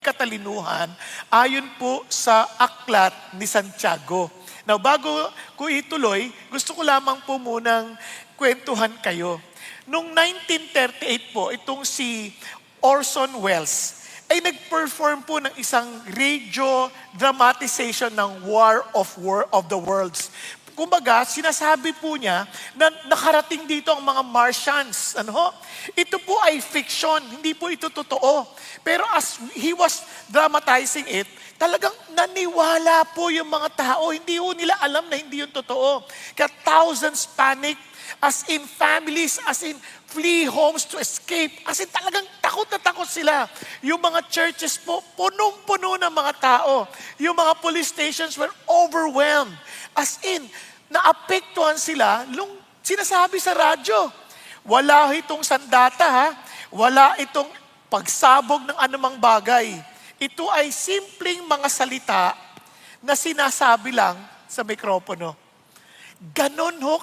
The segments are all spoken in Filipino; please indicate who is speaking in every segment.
Speaker 1: katalinuhan ayon po sa aklat ni Santiago. Now, bago ko ituloy, gusto ko lamang po munang kwentuhan kayo. Noong 1938 po, itong si Orson Welles ay nag-perform po ng isang radio dramatization ng War of the Worlds. Kumbaga, sinasabi po niya na nakarating dito ang mga Martians. Ito po ay fiction, hindi po ito totoo. Pero as he was dramatizing it, talagang naniwala po yung mga tao. Hindi po nila alam na hindi yun totoo. Kaya thousands panic, as in families, as in flee homes to escape. As in talagang takot na takot sila. Yung mga churches po, punong-puno ng mga tao. Yung mga police stations were overwhelmed. As in, naapektuhan sila nung sinasabi sa radyo. Wala itong sandata ha. Wala itong pagsabog ng anumang bagay. Ito ay simpleng mga salita na sinasabi lang sa mikropono. Ganon ho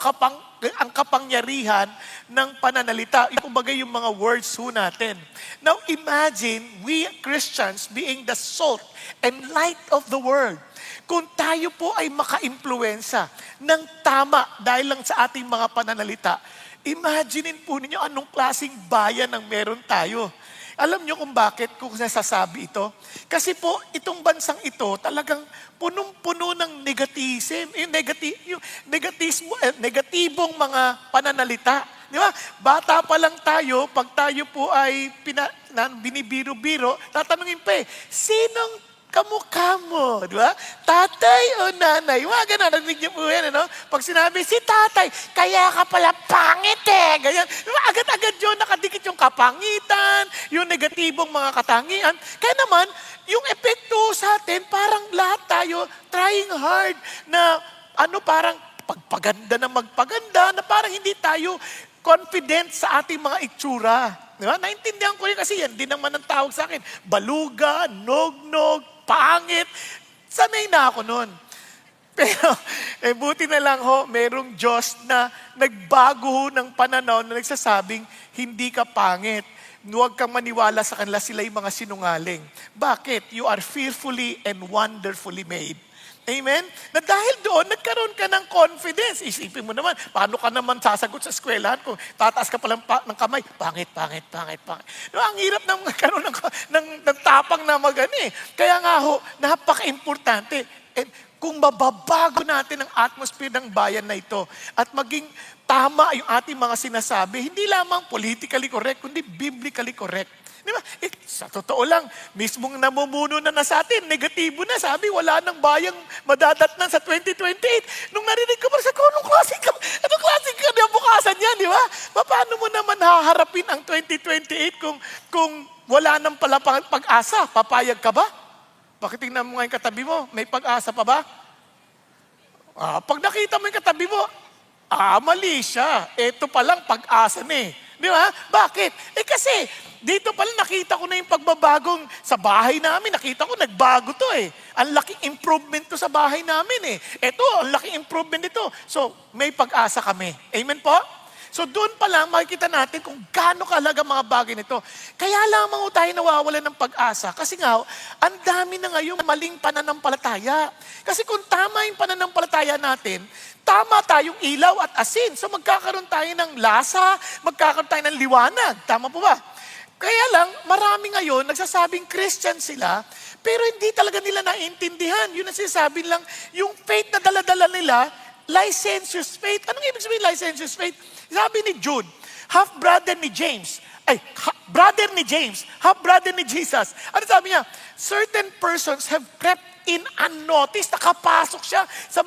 Speaker 1: ang kapangyarihan ng pananalita. Kumbaga yung mga words ho natin. Now imagine we Christians being the salt and light of the world. Kung tayo po ay maka-impluwensya ng tama dahil lang sa ating mga pananalita, imaginein po ninyo anong klaseng bayan ang meron tayo. Alam nyo kung bakit ko nasasabi ito? Kasi po, itong bansang ito talagang punong-puno ng negativism, yung negatibong mga pananalita. Di ba? Bata pa lang tayo, pag tayo po ay binibiro-biro, tatanungin pa sinong kamukha mo, di ba? Tatay o nanay? Mga ganun, narinig niyo po yan, Pag sinabi, si tatay, kaya ka pala pangit Ganyan. Diba? Agad-agad yun, nakadikit yung kapangitan, yung negatibong mga katangian. Kaya naman, yung epekto sa atin, parang lahat tayo trying hard na parang pagpaganda na magpaganda, na parang hindi tayo confident sa ating mga itsura. Diba? Naintindihan ko yun kasi yan din naman ang tawag sa akin. Baluga, nog-nog, pangit. Sanay na ako nun. Pero, buti na lang merong Diyos na nagbago ng pananaw na nagsasabing, hindi ka pangit. Huwag kang maniwala sa kanila, sila yung mga sinungaling. Bakit? You are fearfully and wonderfully made. Amen? Na dahil doon, nagkaroon ka ng confidence. Isipin mo naman, paano ka naman sasagot sa eskwelahan kung tataas ka palang ng kamay? Pangit. No, ang hirap na magkaroon ng tapang na magani. Kaya nga napaka-importante. And kung mababago natin ang atmosphere ng bayan na ito at maging tama yung ating mga sinasabi, hindi lamang politically correct, kundi biblically correct. Di ba? Sa totoo lang, mismong namumuno na sa atin, negatibo na, sabi, wala nang bayang madadatnan sa 2028. Nung narinig ko, anong klaseng kinabukasan yan, di ba? Paano mo naman haharapin ang 2028 kung wala nang pala pag-asa? Papayag ka ba? Bakit tingnan mo nga yung katabi mo? May pag-asa pa ba? Pag nakita mo yung katabi mo, mali siya. Ito palang pag-asa Di ba? Bakit? Kasi dito pala nakita ko na yung pagbabagong sa bahay namin. Nakita ko nagbago to Ang laking improvement to sa bahay namin Ito, ang laking improvement nito. So, may pag-asa kami. Amen po? So, doon pa lang makikita natin kung gaano kahalaga mga bagay nito. Kaya lamang tayo nawawalan ng pag-asa. Kasi nga, ang dami na ngayon maling pananampalataya. Kasi kung tama yung pananampalataya natin, tama tayong ilaw at asin. So magkakaroon tayo ng lasa, magkakaroon tayo ng liwanag. Tama po ba? Kaya lang, marami ngayon nagsasabing Christian sila, pero hindi talaga nila naiintindihan. Yun ang sinasabi lang, yung faith na daladala nila, licentious faith. Anong ibig sabihin licentious faith? Sabi ni Jude, half-brother ni James, brother ni James, half-brother ni Jesus. Ano sabi niya? Certain persons have crept in unnoticed, nakapasok siya sa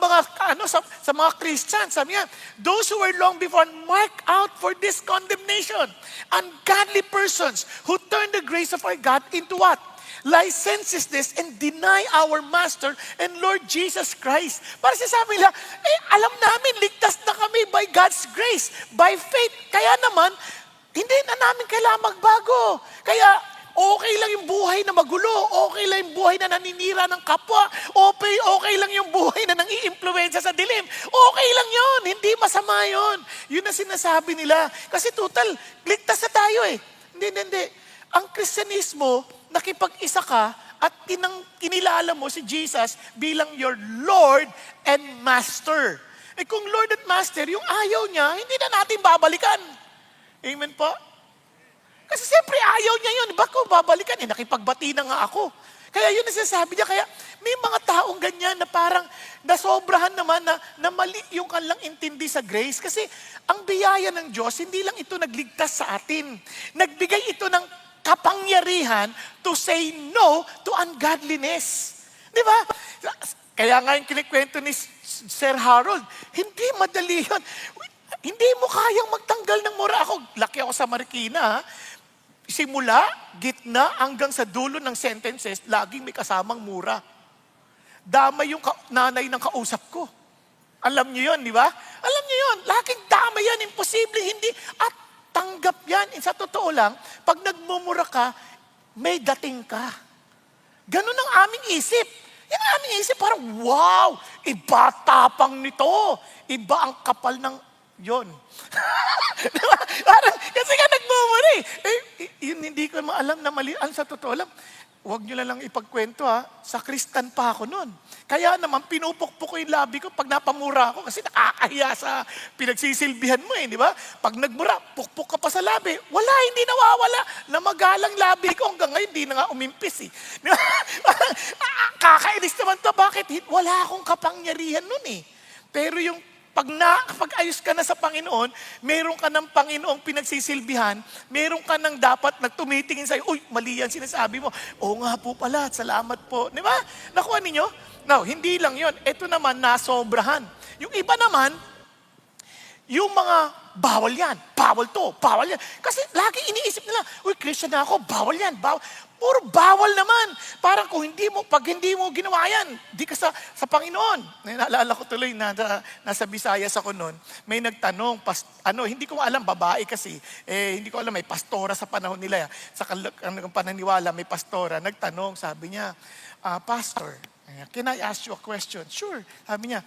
Speaker 1: mga Christians. Sabi niya, those who were long before marked out for this condemnation. Ungodly persons who turn the grace of our God into what? Licentiousness and deny our Master and Lord Jesus Christ. Para sabi nila, alam namin, ligtas na kami by God's grace, by faith. Kaya naman, hindi na namin kailangan magbago. Kaya, okay lang yung buhay na magulo. Okay lang yung buhay na naninira ng kapwa. Okay lang yung buhay na nang-i-impluwensya sa dilim. Okay lang yun. Hindi masama yun. Yun ang sinasabi nila. Kasi total, ligtas na tayo Hindi. Ang Kristyanismo, nakipag-isa ka at kinilala mo si Jesus bilang your Lord and Master. Eh kung Lord at Master, yung ayaw niya, hindi na natin babalikan. Amen po? Kasi siyempre ayaw niya yun. Ba't ko babalikan? Eh nakipagbati na nga ako. Kaya yun ang sinasabi niya. Kaya may mga taong ganyan na parang nasobrahan naman na mali yung kanilang intindi sa grace. Kasi ang biyaya ng Diyos, hindi lang ito nagligtas sa atin. Nagbigay ito ng kapangyarihan to say no to ungodliness. Di ba? Kaya nga yung kinikwento ni Sir Harold, hindi madali yun. Hindi mo kayang magtanggal ng mura. Laki ako sa Marikina, ha? Simula, gitna, hanggang sa dulo ng sentences, laging may kasamang mura. Damay yung nanay ng kausap ko. Alam niyo yun, di ba? Alam niyo yun, laging damay yan, imposible, hindi. At tanggap yan. Sa totoo lang, pag nagmumura ka, may dating ka. Ganun ang aming isip. Yan ang aming isip, parang wow, iba tapang nito. Iba ang kapal ng yon. Diba? Parang, kasi nga nagmumura yun hindi ko maalam na mali. Sa totoo lang, huwag nyo lang ipagkwento ha. Sakristan pa ako nun. Kaya naman, pinupukpok ko yung labi ko pag napamura ako kasi nakakahiya sa pinagsisilbihan mo di ba? Pag nagmura, pukpok ka pa sa labi. Wala, hindi nawawala. Namagalang labi ko hanggang ngayon, hindi na nga umimpis Di ba? Kakainis naman to. Bakit? Wala akong kapangyarihan nun Pero yung pag ayos ka na sa Panginoon, meron ka ng Panginoong pinagsisilbihan, meron ka ng dapat na tumitingin sa'yo, uy, mali yan sinasabi mo. Oo nga po pala, salamat po. Di ba? Nakuha ninyo? Now, hindi lang yon. Ito naman, nasobrahan. Yung iba naman, yung mga bawal yan, bawal to, bawal yan. Kasi lagi iniisip nila, uy, Christian na ako, bawal yan, bawal. Puro bawal naman. Parang kung pag hindi mo ginawa yan, di ka sa Panginoon. Naalala ko tuloy na nasa Visayas ako noon, may nagtanong, hindi ko alam, babae kasi, hindi ko alam, may pastora sa panahon nila. Sa pananiwala, may pastora. Nagtanong, sabi niya, Pastor, can I ask you a question? Sure. Sabi niya,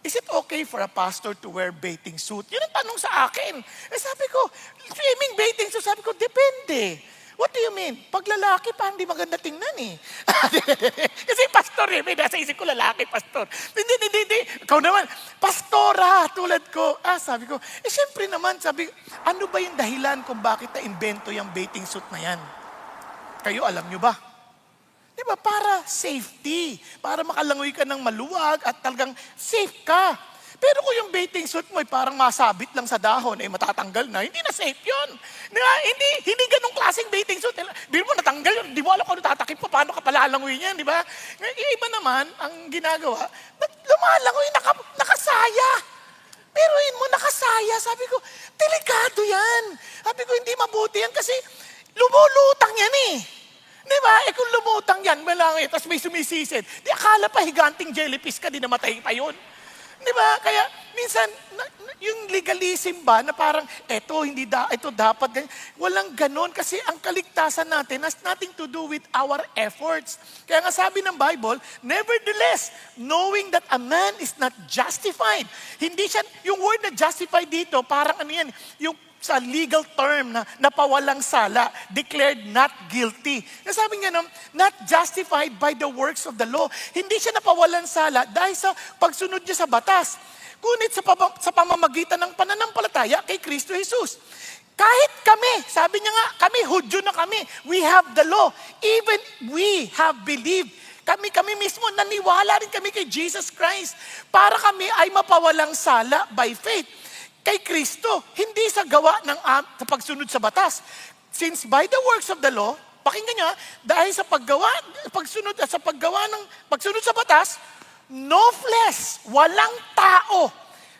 Speaker 1: is it okay for a pastor to wear bathing suit? Yun ang tanong sa akin. Sabi ko, swimming bathing suit, sabi ko, depende. What do you mean? Pag lalaki pa, hindi maganda tingnan Kasi pastor may nasa isip ko lalaki, pastor. Hindi. Ikaw naman, pastora, tulad ko. Sabi ko, syempre naman, ano ba yung dahilan kung bakit na-invento yung bathing suit na yan? Kayo, alam nyo ba? Di ba? Para safety. Para makalangoy ka ng maluwag at talagang safe ka. Pero kung yung bathing suit mo ay parang masabit lang sa dahon, matatanggal na, hindi na safe yun. Diba? Hindi ganong klaseng bathing suit. Biro mo natanggal yun, di mo alam kung ano tatakip pa, paano ka palalangoy yan, di ba? Yung iba naman, ang ginagawa, lumalangoy, nakasaya. Pero yun mo, nakasaya. Sabi ko, delikado yan. Sabi ko, hindi mabuti yan kasi lumulutang yan Di ba? Kung lumutang yan, malangoy, tapos may sumisisid, di akala pa higanting jellyfish ka, di namatay pa yun. Di ba? Kaya minsan, yung legalism ba na parang, ito dapat ganyan. Walang ganon kasi ang kaligtasan natin has nothing to do with our efforts. Kaya nga sabi ng Bible, nevertheless, knowing that a man is not justified. Hindi siya, yung word na justified dito, parang ano yan, yung sa legal term na napawalang sala, declared not guilty. Sabi nga not justified by the works of the law. Hindi siya napawalang sala dahil sa pagsunod niya sa batas. Kunit sa pamamagitan ng pananampalataya kay Kristo Jesus. Kahit kami, sabi niya nga, kami, Hudyo na kami. We have the law. Even we have believed. Kami mismo, naniwala rin kami kay Jesus Christ para kami ay mapawalang sala by faith. Kay Kristo, hindi sa gawa ng sa pagsunod sa batas. Since by the works of the law, pakinggan niyo, dahil sa pagsunod sa batas, no flesh, walang tao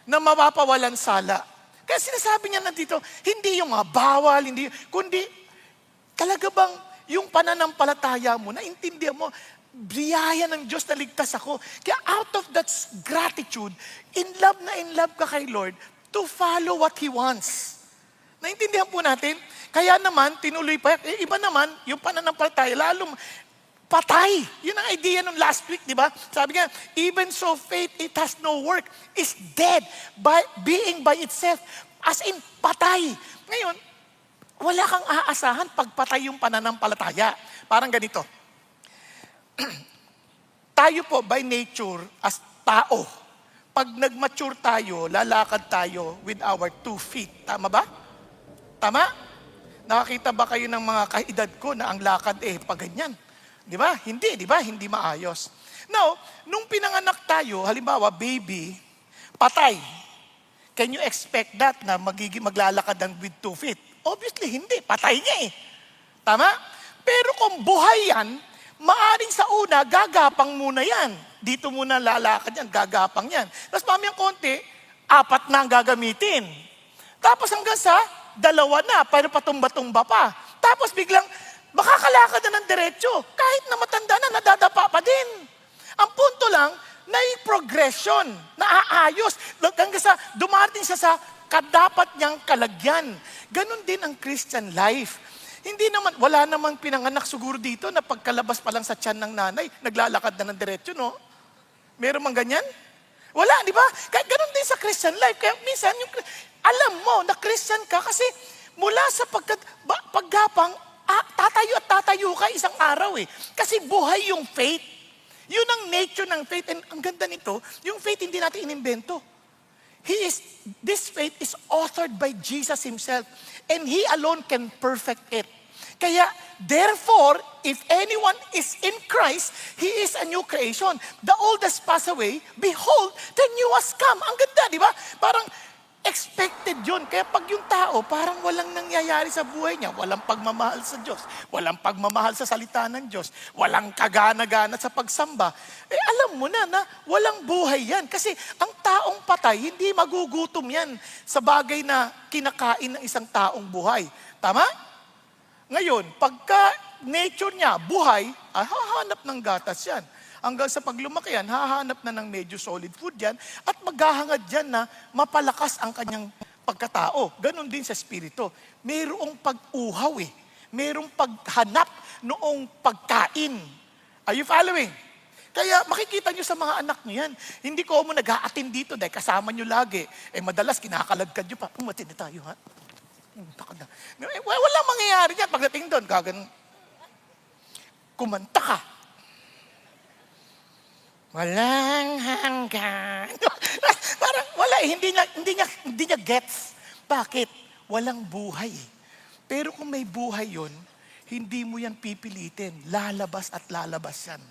Speaker 1: na mapapawalan sala. Kaya sinasabi niya nandito, hindi yung mga bawal, kundi talaga bang yung pananampalataya mo, naintindihan mo, biyaya ng Diyos na ligtas ako. Kaya out of that gratitude, in love ka kay Lord, to follow what He wants. Naintindihan po natin? Kaya naman, tinuloy pa. Iba naman, yung pananampalataya, lalong patay. Yun ang idea nung last week, di ba? Sabi nga, even so faith, it has no work, is dead, being by itself, as in patay. Ngayon, wala kang aasahan pagpatay yung pananampalataya. Parang ganito. Tayo po by nature as tao, pag nag-mature tayo, lalakad tayo with our 2 feet. Tama ba? Tama? Nakakita ba kayo ng mga kaedad ko na ang lakad pag ganyan? Di ba? Hindi, di ba? Hindi maayos. Now, nung pinanganak tayo, halimbawa, baby, patay. Can you expect that na maglalakad ng with 2 feet? Obviously, hindi. Patay niya Tama? Pero kung buhay yan, maaring sa una, gagapang muna yan. Dito muna lalakad yan, gagapang yan. Tapos mamayang konti, 4 na ang gagamitin. Tapos hanggang sa 2 na, pero patumba-tumba pa. Tapos biglang, makakalakad na ng diretso. Kahit na matanda na, nadadapa pa din. Ang punto lang, progression, naaayos. Hanggang sa dumating siya sa kadapat niyang kalagyan. Ganon din ang Christian life. Hindi naman, wala namang pinanganak siguro dito na pagkalabas pa lang sa tiyan ng nanay, naglalakad na ng diretso, no? Meron mang ganyan? Wala, di ba? Kaya ganon din sa Christian life. Kaya minsan, alam mo na Christian ka kasi mula sa paggapang, tatayo at tatayo ka isang araw Kasi buhay yung faith. Yun ang nature ng faith. And ang ganda nito, yung faith hindi natin inimbento. This faith is authored by Jesus Himself. And He alone can perfect it. Kaya, therefore, if anyone is in Christ, he is a new creation. The old has passed away, behold, the new has come. Ang ganda, di ba? Parang expected yun. Kaya pag yung tao, parang walang nangyayari sa buhay niya, walang pagmamahal sa Diyos, walang pagmamahal sa salita ng Diyos, walang kagana-gana sa pagsamba, alam mo na walang buhay yan. Kasi ang taong patay, hindi magugutom yan sa bagay na kinakain ng isang taong buhay. Tama? Ngayon, pagka nature niya, buhay, hahanap ng gatas yan. Hanggang sa paglumaki yan, hahanap na ng medyo solid food yan at maghahangad yan na mapalakas ang kanyang pagkatao. Ganon din sa spirito. Mayroong pag-uhaw Mayroong paghanap noong pagkain. Are you following? Kaya makikita nyo sa mga anak nyo yan. Hindi ko mo nag-a-attend dito dahil kasama nyo lagi. Madalas kinakalagkad nyo pa. Matindi tayo ha? Walang mangyayari yan. Pagdating doon, kumanta ka. Walang hanggan. Parang wala hindi niya gets. Bakit? Walang buhay Pero kung may buhay yon, hindi mo yan pipilitin. Lalabas at lalabas yan.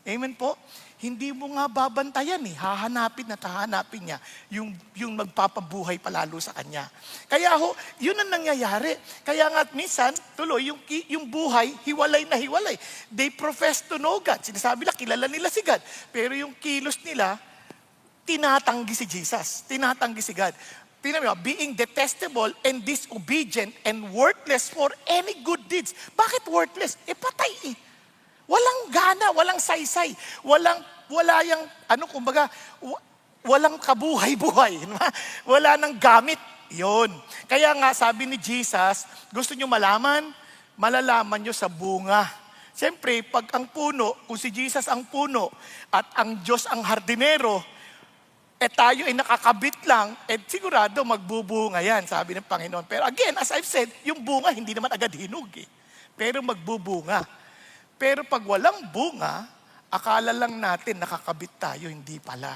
Speaker 1: Amen po? Hindi mo nga babantayan Hahanapin at hahanapin niya yung magpapabuhay palalo sa kanya. Kaya yun ang nangyayari. Kaya nga minsan, tuloy, yung buhay, hiwalay na hiwalay. They profess to know God. Sinasabi nila, kilala nila si God. Pero yung kilos nila, tinatanggi si Jesus. Tinatanggi si God. Tingnan mo, being detestable and disobedient and worthless for any good deeds. Bakit worthless? Patay Walang gana, walang saysay, wala yung, walang kabuhay-buhay. Wala nang gamit. Yun. Kaya nga, sabi ni Jesus, gusto nyo malalaman nyo sa bunga. Siyempre, pag ang puno, kung si Jesus ang puno, at ang Diyos ang hardinero, tayo ay nakakabit lang, sigurado magbubunga yan, sabi ng Panginoon. Pero again, as I've said, yung bunga hindi naman agad hinog Pero magbubunga. Pero pag walang bunga, akala lang natin nakakabit tayo, hindi pala.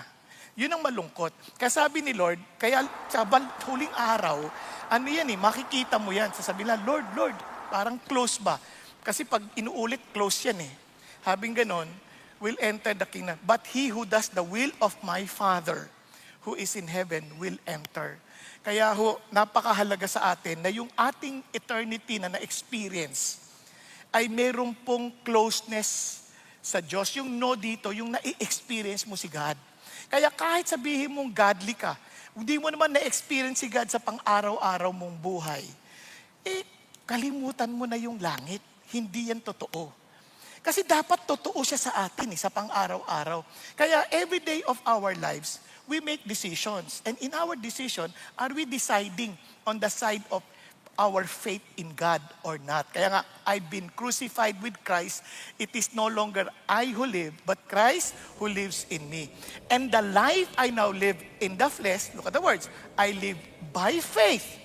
Speaker 1: Yun ang malungkot. Kaya sabi ni Lord, kaya sa huling araw, makikita mo yan. Sasabihin lang, Lord, parang close ba? Kasi pag inuulit, close yan Habing ganon, will enter the kingdom. But he who does the will of my Father, who is in heaven, will enter. Kaya napakahalaga sa atin na yung ating eternity na na-experience, ay meron pong closeness sa Diyos. Yung dito, yung na-experience mo si God. Kaya kahit sabihin mong godly ka, hindi mo naman na-experience si God sa pang-araw-araw mong buhay, kalimutan mo na yung langit. Hindi yan totoo. Kasi dapat totoo siya sa atin sa pang-araw-araw. Kaya every day of our lives, we make decisions. And in our decision, are we deciding on the side of our faith in God or not? Kaya nga, I've been crucified with Christ. It is no longer I who live, but Christ who lives in me. And the life I now live in the flesh, look at the words, I live by faith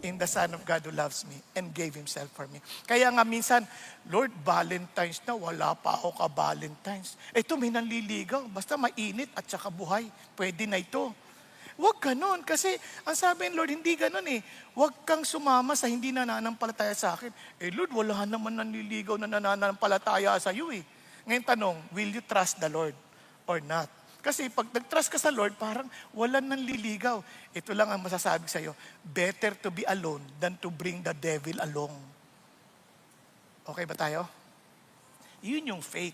Speaker 1: in the Son of God who loves me and gave Himself for me. Kaya nga minsan, Lord, Valentine's na, wala pa ako ka-Valentine's. Ito, may nanliligaw, basta mainit at saka buhay. Pwede na ito. Huwag ganun, kasi ang sabi ng Lord, hindi ganun eh. Huwag kang sumama sa hindi nananampalataya sa akin. Lord, wala naman nanliligaw na nananampalataya sa iyo eh. Ngayon tanong, will you trust the Lord or not? Kasi pag nag-trust ka sa Lord, parang walang nanliligaw. Ito lang ang masasabi sa iyo, better to be alone than to bring the devil along. Okay ba tayo? Yun yung faith.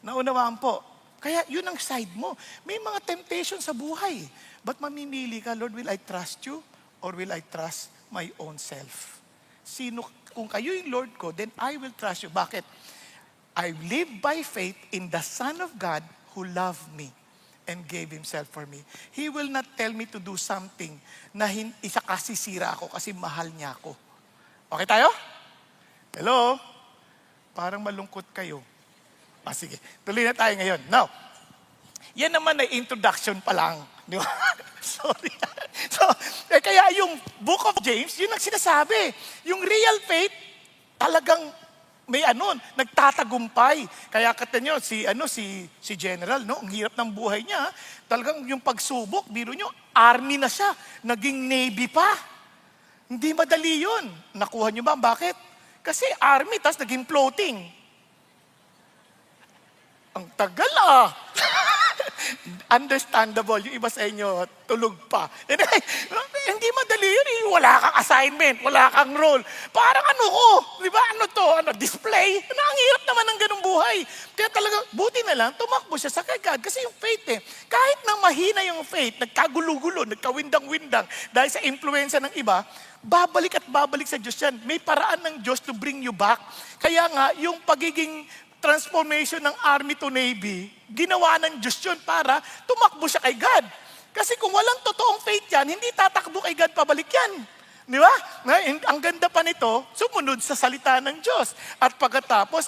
Speaker 1: Naunawaan po. Kaya yun ang side mo. May mga temptation sa buhay. But mamimili ka, Lord, will I trust you or will I trust my own self? Kung kayo yung Lord ko, then I will trust you. Bakit? I live by faith in the Son of God who loved me and gave Himself for me. He will not tell me to do something na isa kasisira ako kasi mahal niya ako. Okay tayo? Hello? Parang malungkot kayo. Sige, tuloy na tayo ngayon. Now, yan naman ay introduction pa lang. Di ba? Sorry. Kaya yung Book of James, yun ang sinasabi. Yung real faith, talagang may nagtatagumpay. Kaya kata nyo, si General, no, ang hirap ng buhay niya, talagang yung pagsubok, biro nyo, army na siya, naging Navy pa. Hindi madali yun. Nakuha nyo ba? Bakit? Kasi army, tas naging floating. Ang tagal Understandable. Yung iba sa inyo, tulog pa. Hindi madali yun. Wala kang assignment, wala kang role. Parang di ba? Display? Ang hirap naman ng ganung buhay. Kaya talagang, buti na lang, tumakbo siya sa kay God. Kasi yung faith kahit na mahina yung faith, nagkagulo-gulo, nagkawindang-windang, dahil sa influensya ng iba, babalik at babalik sa Diyos yan. May paraan ng Diyos to bring you back. Kaya nga, yung pagiging transformation ng Army to Navy, ginawa ng Diyos yun para tumakbo siya kay God. Kasi kung walang totoong faith yan, hindi tatakbo kay God pabalik yan. Di ba? Ang ganda pa nito, sumunod sa salita ng Diyos. At pagkatapos,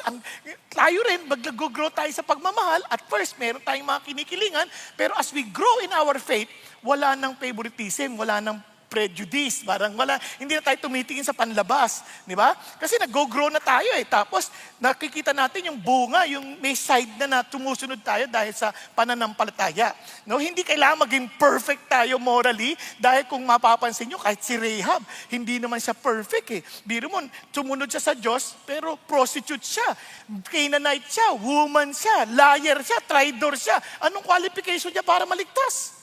Speaker 1: tayo rin, mag-grow tayo sa pagmamahal. At first, meron tayong mga kinikilingan. Pero as we grow in our faith, wala nang favoritism, wala nang prejudice, parang hindi na tayo tumitingin sa panlabas, di ba? Kasi nag-grow na tayo tapos nakikita natin yung bunga, yung may side na tumusunod tayo dahil sa pananampalataya. No, hindi kailangan maging perfect tayo morally, dahil kung mapapansin nyo, kahit si Rahab, hindi naman siya perfect Biro mo, sumunod siya sa Diyos, pero prostitute siya, Canaanite siya, woman siya, liar siya, traitor siya. Anong qualification niya para maligtas?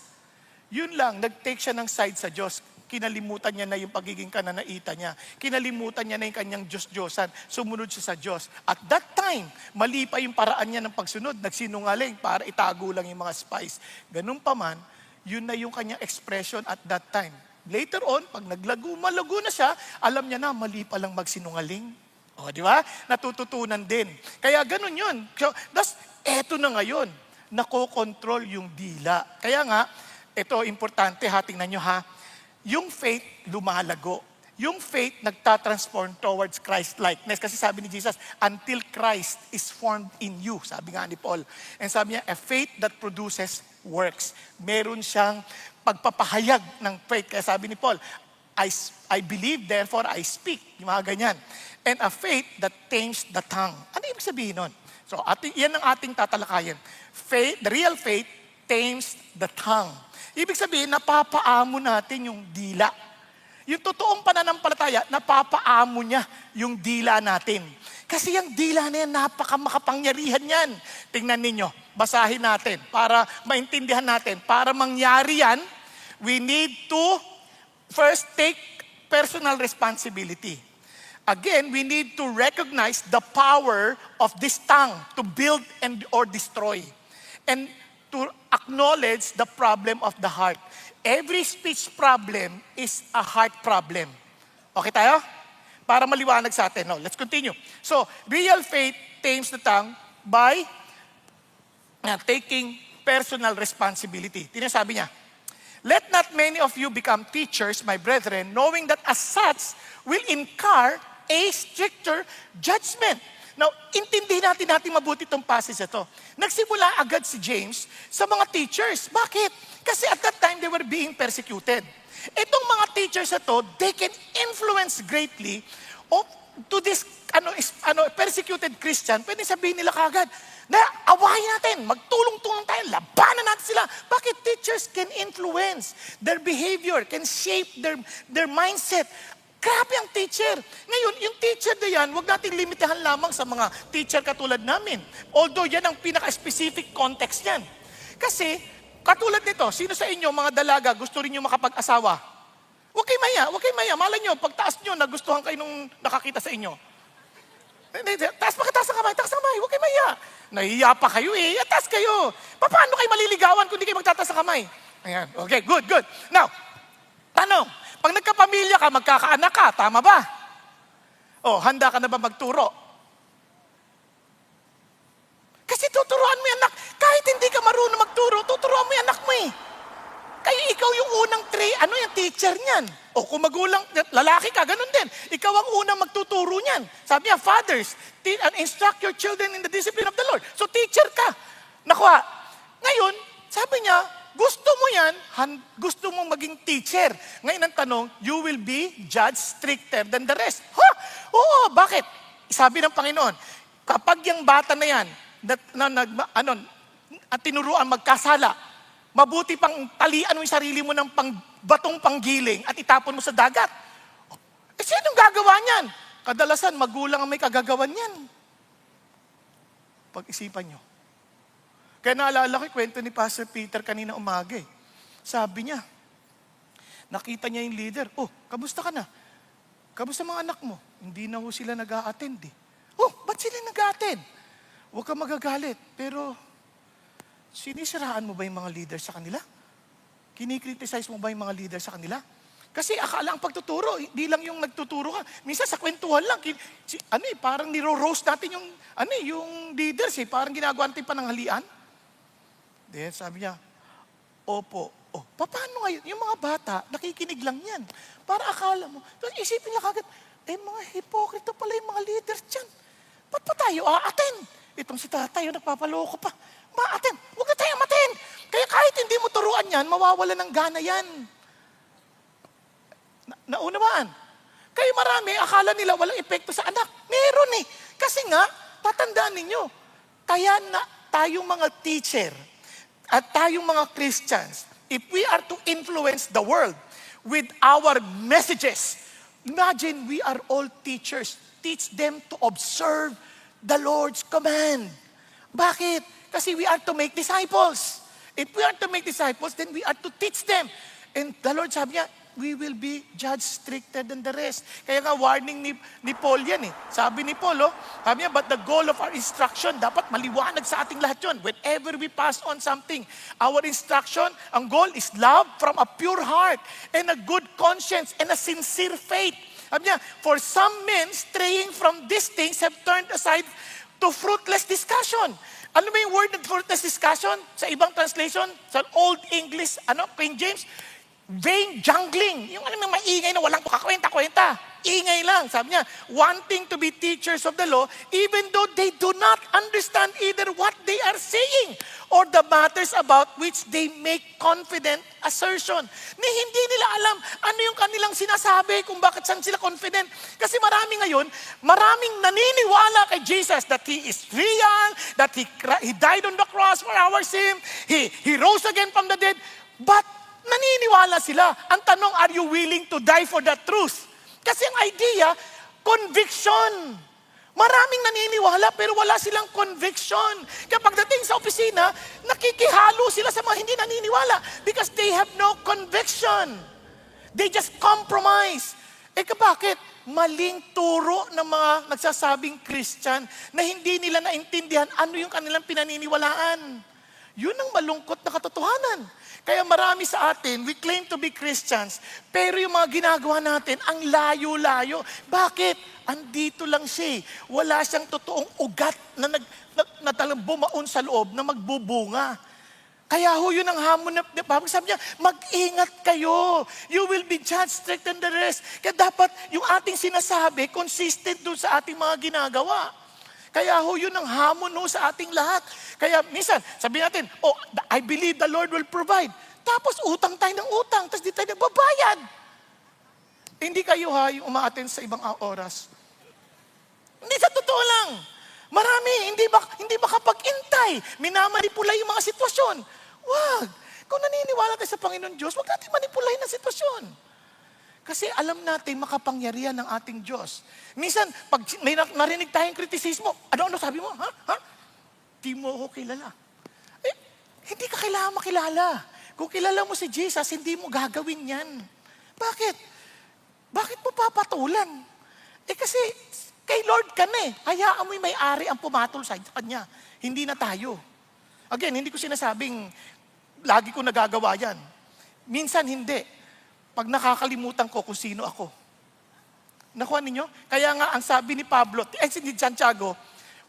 Speaker 1: Yun lang, nag-take siya ng side sa Diyos. Kinalimutan niya na yung pagiging kananaita niya. Kinalimutan niya na yung kanyang Diyos-Diyosan. Sumunod siya sa Diyos. At that time, mali pa yung paraan niya ng pagsunod. Nagsinungaling para itago lang yung mga spies. Ganun pa man, yun na yung kanyang expression at that time. Later on, pag malago na siya, alam niya na, mali pa lang magsinungaling. Di ba? Natututunan din. Kaya ganun yun. So, eto na ngayon, nakokontrol yung dila. Kaya nga, ito, importante, tingnan nyo yung faith lumalago. Yung faith nagtatransform towards Christ-likeness. Kasi sabi ni Jesus, until Christ is formed in you. Sabi nga ni Paul. And sabi niya, a faith that produces works. Meron siyang pagpapahayag ng faith. Kaya sabi ni Paul, I believe, therefore I speak. Yung mga ganyan. And a faith that tames the tongue. Ano ibig sabihin nun? So, yan ang ating tatalakayin. Faith, the real faith tames the tongue. Ibig sabihin, napapaamo natin yung dila. Yung totoong pananampalataya, napapaamo niya yung dila natin. Kasi yung dila na yan, napakamakapangyarihan yan. Tingnan ninyo, basahin natin para maintindihan natin. Para mangyari yan, we need to first take personal responsibility. Again, we need to recognize the power of this tongue to build or destroy. And to acknowledge the problem of the heart. Every speech problem is a heart problem. Okay tayo? Para maliwanag sa atin. No, let's continue. So, real faith tames the tongue by taking personal responsibility. Tinasabi niya, let not many of you become teachers, my brethren, knowing that as such will incur a stricter judgment. Now, intindihin natin mabuti itong passage na to. Nagsimula agad si James sa mga teachers. Bakit? Kasi at that time, they were being persecuted. Itong mga teachers na to, they can influence greatly to this persecuted Christian. Pwede sabihin nila kagad, na awayin natin, magtulong-tulong tayo, labanan natin sila. Bakit? Teachers can influence their behavior, can shape their mindset. Grabe ang teacher. Ngayon, yung teacher na yan, huwag natin limitahan lamang sa mga teacher katulad namin. Although yan ang pinaka-specific context yan. Kasi, katulad nito, sino sa inyo, mga dalaga, gusto rin nyo makapag-asawa? Huwag kayo maya. Malay nyo, pagtaas nyo, nagustuhan kayo nung nakakita sa inyo. Taas ang kamay, huwag kayo maya. Nahiya pa kayo eh, taas kayo. Paano kayo maliligawan kung di kayo magtataas ang kamay? Ayan, okay, good. Now, tanong, pag nagkapamilya ka, magkakaanak ka, tama ba? Handa ka na ba magturo? Kasi tuturuan mo yung anak. Kahit hindi ka marunong magturo, tuturuan mo yung anak mo eh. Kaya ikaw yung unang yung teacher niyan. Kung magulang, lalaki ka, ganun din. Ikaw ang unang magtuturo niyan. Sabi niya, fathers, instruct your children in the discipline of the Lord. So teacher ka. Nakuha. Ngayon, sabi niya, gusto mo yan, gusto mong maging teacher. Ngayon ang tanong, you will be judged stricter than the rest. Oo, bakit? Sabi ng Panginoon, kapag yung bata na yan, at tinuruan magkasala, mabuti pang talian mo yung sarili mo ng batong panggiling at itapon mo sa dagat. Sinong gagawa niyan? Kadalasan, magulang ang may kagagawan niyan. Pag-isipan nyo. Kaya naalala ko yung kwento ni Pastor Peter kanina umaga eh. Sabi niya, nakita niya yung leader, kamusta ka na? Kamusta mga anak mo? Hindi na ho sila nag-a-attend eh. Ba't sila nag-a-attend? Huwag ka magagalit, pero sinisiraan mo ba yung mga leader sa kanila? Kinikriticize mo ba yung mga leader sa kanila? Kasi akala ang pagtuturo, hindi lang yung nagtuturo ka. Minsan sa kwentuhan lang, parang niro-roast natin yung leaders eh. Parang ginagawa natin pananghalian. Then sabi niya, opo. Paano ngayon? Yung mga bata, nakikinig lang yan. Para akala mo. Tapos isipin niya kagad, mga hipokrito pala yung mga leaders dyan. Ba't pa tayo a-attend? Itong si tatay, nagpapaloko pa. Ma-attend. Huwag na tayo ma-attend. Kaya kahit hindi mo turuan yan, mawawala ng gana yan. Naunawaan. Kaya marami, akala nila walang epekto sa anak. Meron eh. Kasi nga, tatandaan ninyo, kaya na tayong mga teacher at tayong mga Christians, if we are to influence the world with our messages, imagine we are all teachers. Teach them to observe the Lord's command. Bakit? Kasi we are to make disciples. If we are to make disciples, then we are to teach them. And the Lord sabi niya, we will be judged stricter than the rest. Kaya nga warning ni Paul yan eh. Sabi ni Paul, sabi niya, but the goal of our instruction, dapat maliwanag sa ating lahat yun. Whenever we pass on something, our instruction, ang goal is love from a pure heart and a good conscience and a sincere faith. Sabi niya, for some men straying from these things have turned aside to fruitless discussion. Ano ba yung word ng fruitless discussion? Sa ibang translation, sa Old English, King James, vain jangling. Yung maingay na walang kakwenta-kwenta. Ingay lang. Sabi niya, wanting to be teachers of the law, even though they do not understand either what they are saying or the matters about which they make confident assertion. Ni hindi nila alam ano yung kanilang sinasabi kung bakit saan sila confident. Kasi maraming naniniwala kay Jesus that He is real, that He died on the cross for our sin, He rose again from the dead, but naniniwala sila. Ang tanong, are you willing to die for the truth? Kasi ang idea, conviction. Maraming naniniwala pero wala silang conviction. Kaya pagdating sa opisina, nakikihalo sila sa mga hindi naniniwala because they have no conviction. They just compromise. Bakit? Maling turo ng mga nagsasabing Christian na hindi nila naintindihan ano yung kanilang pinaniniwalaan. Yun ang malungkot na katotohanan. Kaya marami sa atin, we claim to be Christians, pero yung mga ginagawa natin, ang layo-layo. Bakit? Andito lang siya. Wala siyang totoong ugat na talagang bumaon sa loob na magbubunga. Kaya yun ang hamon na, sabi niya, mag-ingat kayo. You will be judged stricter than the rest. Kaya dapat yung ating sinasabi, consistent dun sa ating mga ginagawa. Kaya ho, yun ang hamon ho sa ating lahat. Kaya minsan, sabihin natin, oh, I believe the Lord will provide. Tapos utang tayo ng utang, tapos di tayo nagbabayad. Hindi kayo ha, yung umaattend sa ibang oras. Hindi sa totoo lang. Marami, hindi makapag-intay. Minamanipula yung mga sitwasyon. Wag. Kung naniniwala tayo sa Panginoon Diyos, wag natin manipulahin ang sitwasyon. Kasi alam natin makapangyarihan ng ating Diyos. Minsan, pag may narinig tayong kritisismo, ano sabi mo? Ha? Di mo ako kilala. Hindi ka kailangan makilala. Kung kilala mo si Jesus, hindi mo gagawin yan. Bakit? Bakit mo papatulan? Kasi kay Lord ka na eh. Hayaan mo yung may-ari ang pumatol sa kanya. Hindi na tayo. Again, hindi ko sinasabing lagi ko nagagawa yan. Minsan hindi. Pag nakakalimutan ko kung sino ako. Nakuha ninyo? Kaya nga ang sabi ni Pablo, ni Santiago,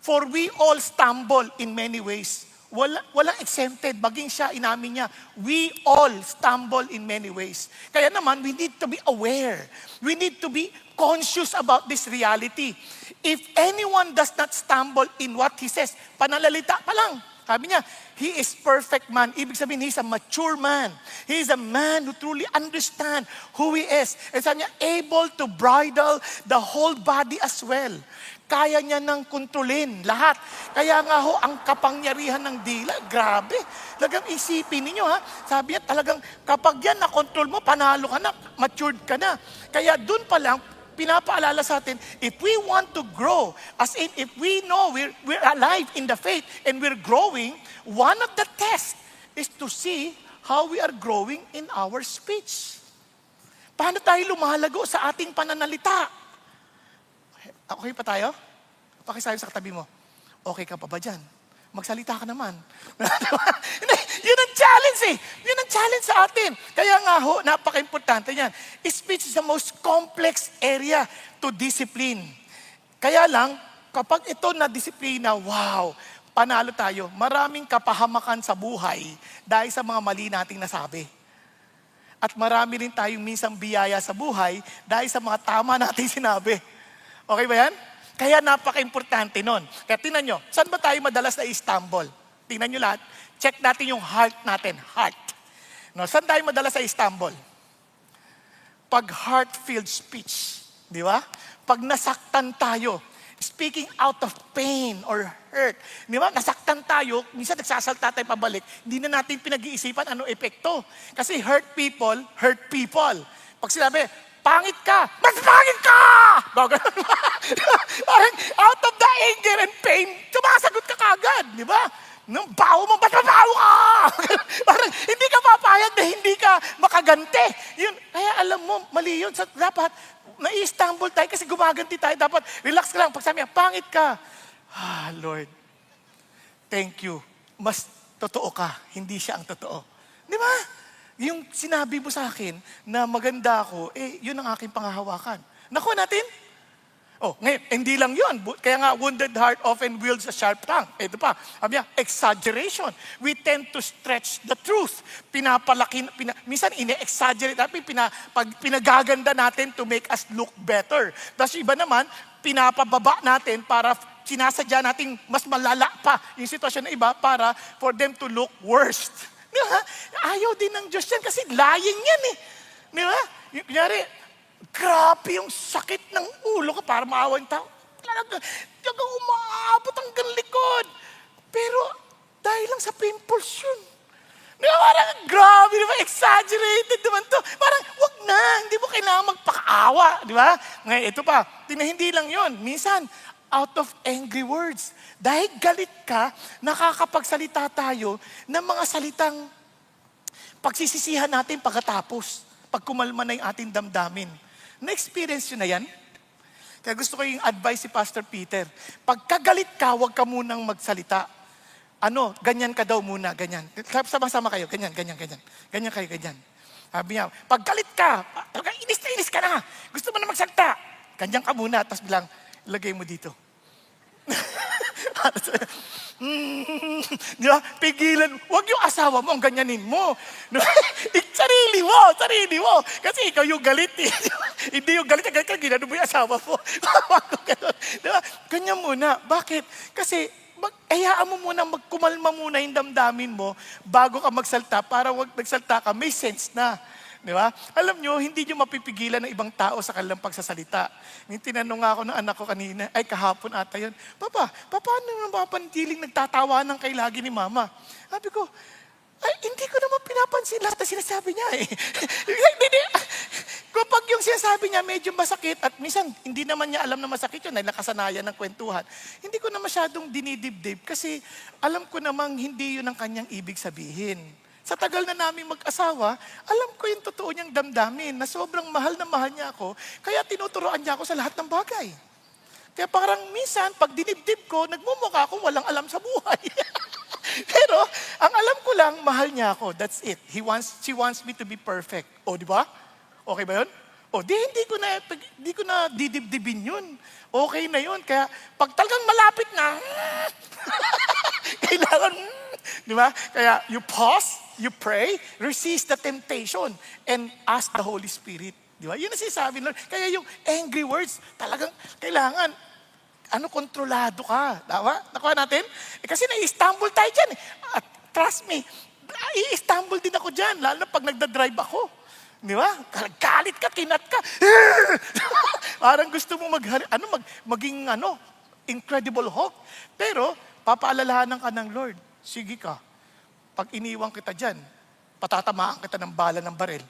Speaker 1: for we all stumble in many ways. Walang exempted. Maging siya, inamin niya, we all stumble in many ways. Kaya naman, we need to be aware. We need to be conscious about this reality. If anyone does not stumble in what he says, panalalita pa lang. Sabi niya, he is perfect man. Ibig sabihin, he's a mature man. He is a man who truly understands who he is. And sabi niya, able to bridle the whole body as well. Kaya niya nang kontrolin lahat. Kaya nga ho, ang kapangyarihan ng dila, grabe. Talagang isipin ninyo ha. Sabi niya, talagang kapag yan na-control mo, panalo ka na, matured ka na. Kaya dun pa lang, pinapaalala sa atin, if we want to grow, as in if we know we're alive in the faith and we're growing, one of the tests is to see how we are growing in our speech. Paano tayo lumalago sa ating pananalita? Okay pa tayo? Pakisabi sa katabi mo, okay ka pa ba dyan? Magsalita ka naman. Yun ang challenge eh. Yun ang challenge sa atin. Kaya nga ho, napaka-importante yan. Speech is the most complex area to discipline. Kaya lang, kapag ito na disiplina, wow, panalo tayo. Maraming kapahamakan sa buhay dahil sa mga mali nating nasabi. At marami rin tayong minsang biyaya sa buhay dahil sa mga tama nating sinabi. Okay ba yan? Kaya napaka-importante nun. Kaya tingnan nyo, saan ba tayo madalas na Istanbul? Tingnan nyo lahat. Check natin yung heart natin. Heart. No, saan tayo madalas sa Istanbul? Pag heart-filled speech. Di ba? Pag nasaktan tayo, speaking out of pain or hurt. Di ba? Nasaktan tayo, minsan nagsasalta tayo pabalik, hindi na natin pinag-iisipan ano epekto. Kasi hurt people. Pag sinabi, pangit ka! Mas pangit ka! Parang out of the anger and pain, sumasagot ka kagad, di ba? Nung baho mo, ba't mabaho ka? Parang hindi ka papayag na hindi ka makaganti. Yun, kaya alam mo, mali yun. Dapat, na-Istanbul tayo kasi gumaganti tayo. Dapat, relax ka lang. Pag sabi niya, pangit ka. Lord, thank you. Mas totoo ka, hindi siya ang totoo. Di ba? Yung sinabi mo sa akin na maganda ako, yun ang aking panghahawakan. Nakuha natin? Ngayon, hindi lang yun. Kaya nga, wounded heart often wields a sharp tongue. Ito pa, sabi niya, exaggeration. We tend to stretch the truth. Minsan ine-exaggerate natin, pag pinagaganda natin to make us look better. Tapos iba naman, pinapababa natin para sinasadya natin mas malala pa yung sitwasyon ng iba para for them to look worst. Di ba? Ayaw din ng Diyos yan kasi lying yan eh. Di ba? Kunyari, grabe yung sakit ng ulo ko para maawa yung tao. Talagang umaabot hanggang likod. Pero dahil lang sa pimples yun. Di ba? Parang grabe, di ba? Exaggerated naman to. Parang wag na, hindi mo kailangan magpakaawa. Di ba? Ngayon, ito pa, hindi lang yun. Minsan, out of angry words. Dahil galit ka, nakakapagsalita tayo ng mga salitang pagsisisihan natin pagkatapos. Pag kumalma na yung ating damdamin. Na-experience yun na yan? Kaya gusto ko yung advice si Pastor Peter. Pagkagalit ka, huwag ka munang magsalita. Ganyan ka daw muna, ganyan. Sama-sama kayo, ganyan. Ganyan kayo, ganyan. Sabi niya, paggalit ka, inis na inis ka na. Gusto mo na magsalita. Ganyan ka muna, tapos bilang, lagay mo dito. Di ba? Pigilan. Huwag yung asawa mo, ang ganyanin mo. Sarili mo. Kasi ikaw yung galit eh. Hindi yung galit ka, ginano mo yung asawa mo. Ganun. Diba? Ganyan muna. Bakit? Kasi hayaan mo muna, magkumalma muna yung damdamin mo bago ka magsalta para wag nagsalta ka, may sense na. Di ba? Alam nyo, hindi nyo mapipigilan ng ibang tao sa kanilang pagsasalita. Yung tinanong nga ako ng anak ko kanina, ay kahapon ata yun, Papa, paano naman papantiling nagtatawanan kay lagi ni Mama? Sabi ko, ay, hindi ko naman pinapansin lahat na sinasabi niya eh. Hindi. Kapag yung sinasabi niya medyo masakit at minsan hindi naman niya alam na masakit yun, ay nakasanayan ng kwentuhan, hindi ko na masyadong dinidibdib kasi alam ko namang hindi yun ang kanyang ibig sabihin. Sa tagal na namin mag-asawa, alam ko yung totoo niyang damdamin na sobrang mahal na mahal niya ako, kaya tinuturoan niya ako sa lahat ng bagay. Kaya parang minsan, pag dinibdib ko, nagmumukha akong walang alam sa buhay. Pero, ang alam ko lang, mahal niya ako. That's it. She wants me to be perfect. O, di ba? Okay ba yun? O, hindi ko na didibdibin yun. Okay na yun. Kaya, pag talagang malapit na, kailangan, di ba? Kaya, you pause, you pray, resist the temptation, and ask the Holy Spirit. Di ba? Yun ang sinasabi Lord. Kaya yung angry words, talagang kailangan, kontrolado ka. Tama? Nakuha natin? Kasi na-stumble tayo dyan. At trust me, i-stumble din ako dyan, lalo na pag nagdadrive ako. Di ba? Galit ka, kinat ka. Parang gusto mo maging Incredible Hulk. Pero, papaalalahanan ka ng Lord. Sige ka. Pag iniwan kita dyan, patatamaan kita ng bala ng baril.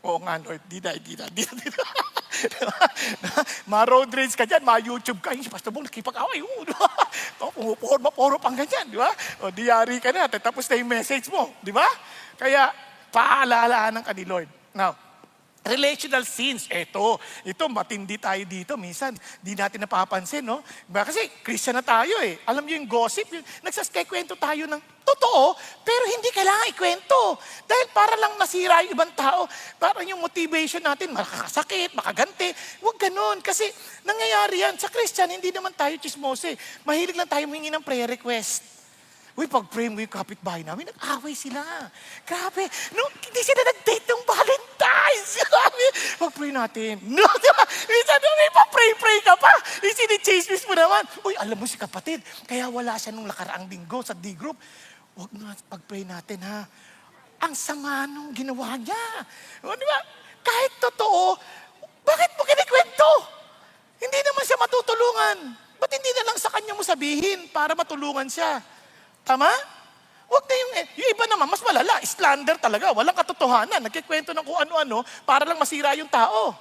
Speaker 1: Oo nga, Lord. Di na. Ma-road rage ka dyan, ma-YouTube ka. Yung Pastor Bong, nakipag-away. Puro pang ganyan, di ba? O, diyari ka na. Tapos na yung message mo, di ba? Kaya, paalalahanan ka ni Lord. Now, relational sins, ito matindi tayo dito. Minsan, di natin napapansin, no? Kasi Christian na tayo eh. Alam niyo yung gossip, nagsaskikwento tayo ng totoo, pero hindi kailangan ikwento. Dahil para lang masira yung ibang tao, para yung motivation natin, makakasakit, makaganti. Huwag ganun. Kasi nangyayari yan. Sa Christian, hindi naman tayo chismose. Mahilig lang tayo humingi ng prayer request. Uy, pag-pray mo yung kapitbahay namin, nag-away sila. Grabe. No, hindi sila nag-date ng Valentine's. Grabe. Pag-pray natin. No, diba? Minsan, may pa-pray ka pa. Sini-chase mo naman. Uy, alam mo si kapatid, kaya wala siya nung nakaraang linggo sa D-group. Huwag na pag-pray natin, ha? Ang sama nung ginawa niya. O, diba? Kahit totoo, bakit mo kinikwento? Hindi naman siya matutulungan. Ba't hindi na lang sa kanya mo sabihin para matulungan siya? Tama? Huwag na yung iba naman, mas malala, slander talaga, walang katotohanan, nagkikwento ng kung ano-ano para lang masira yung tao.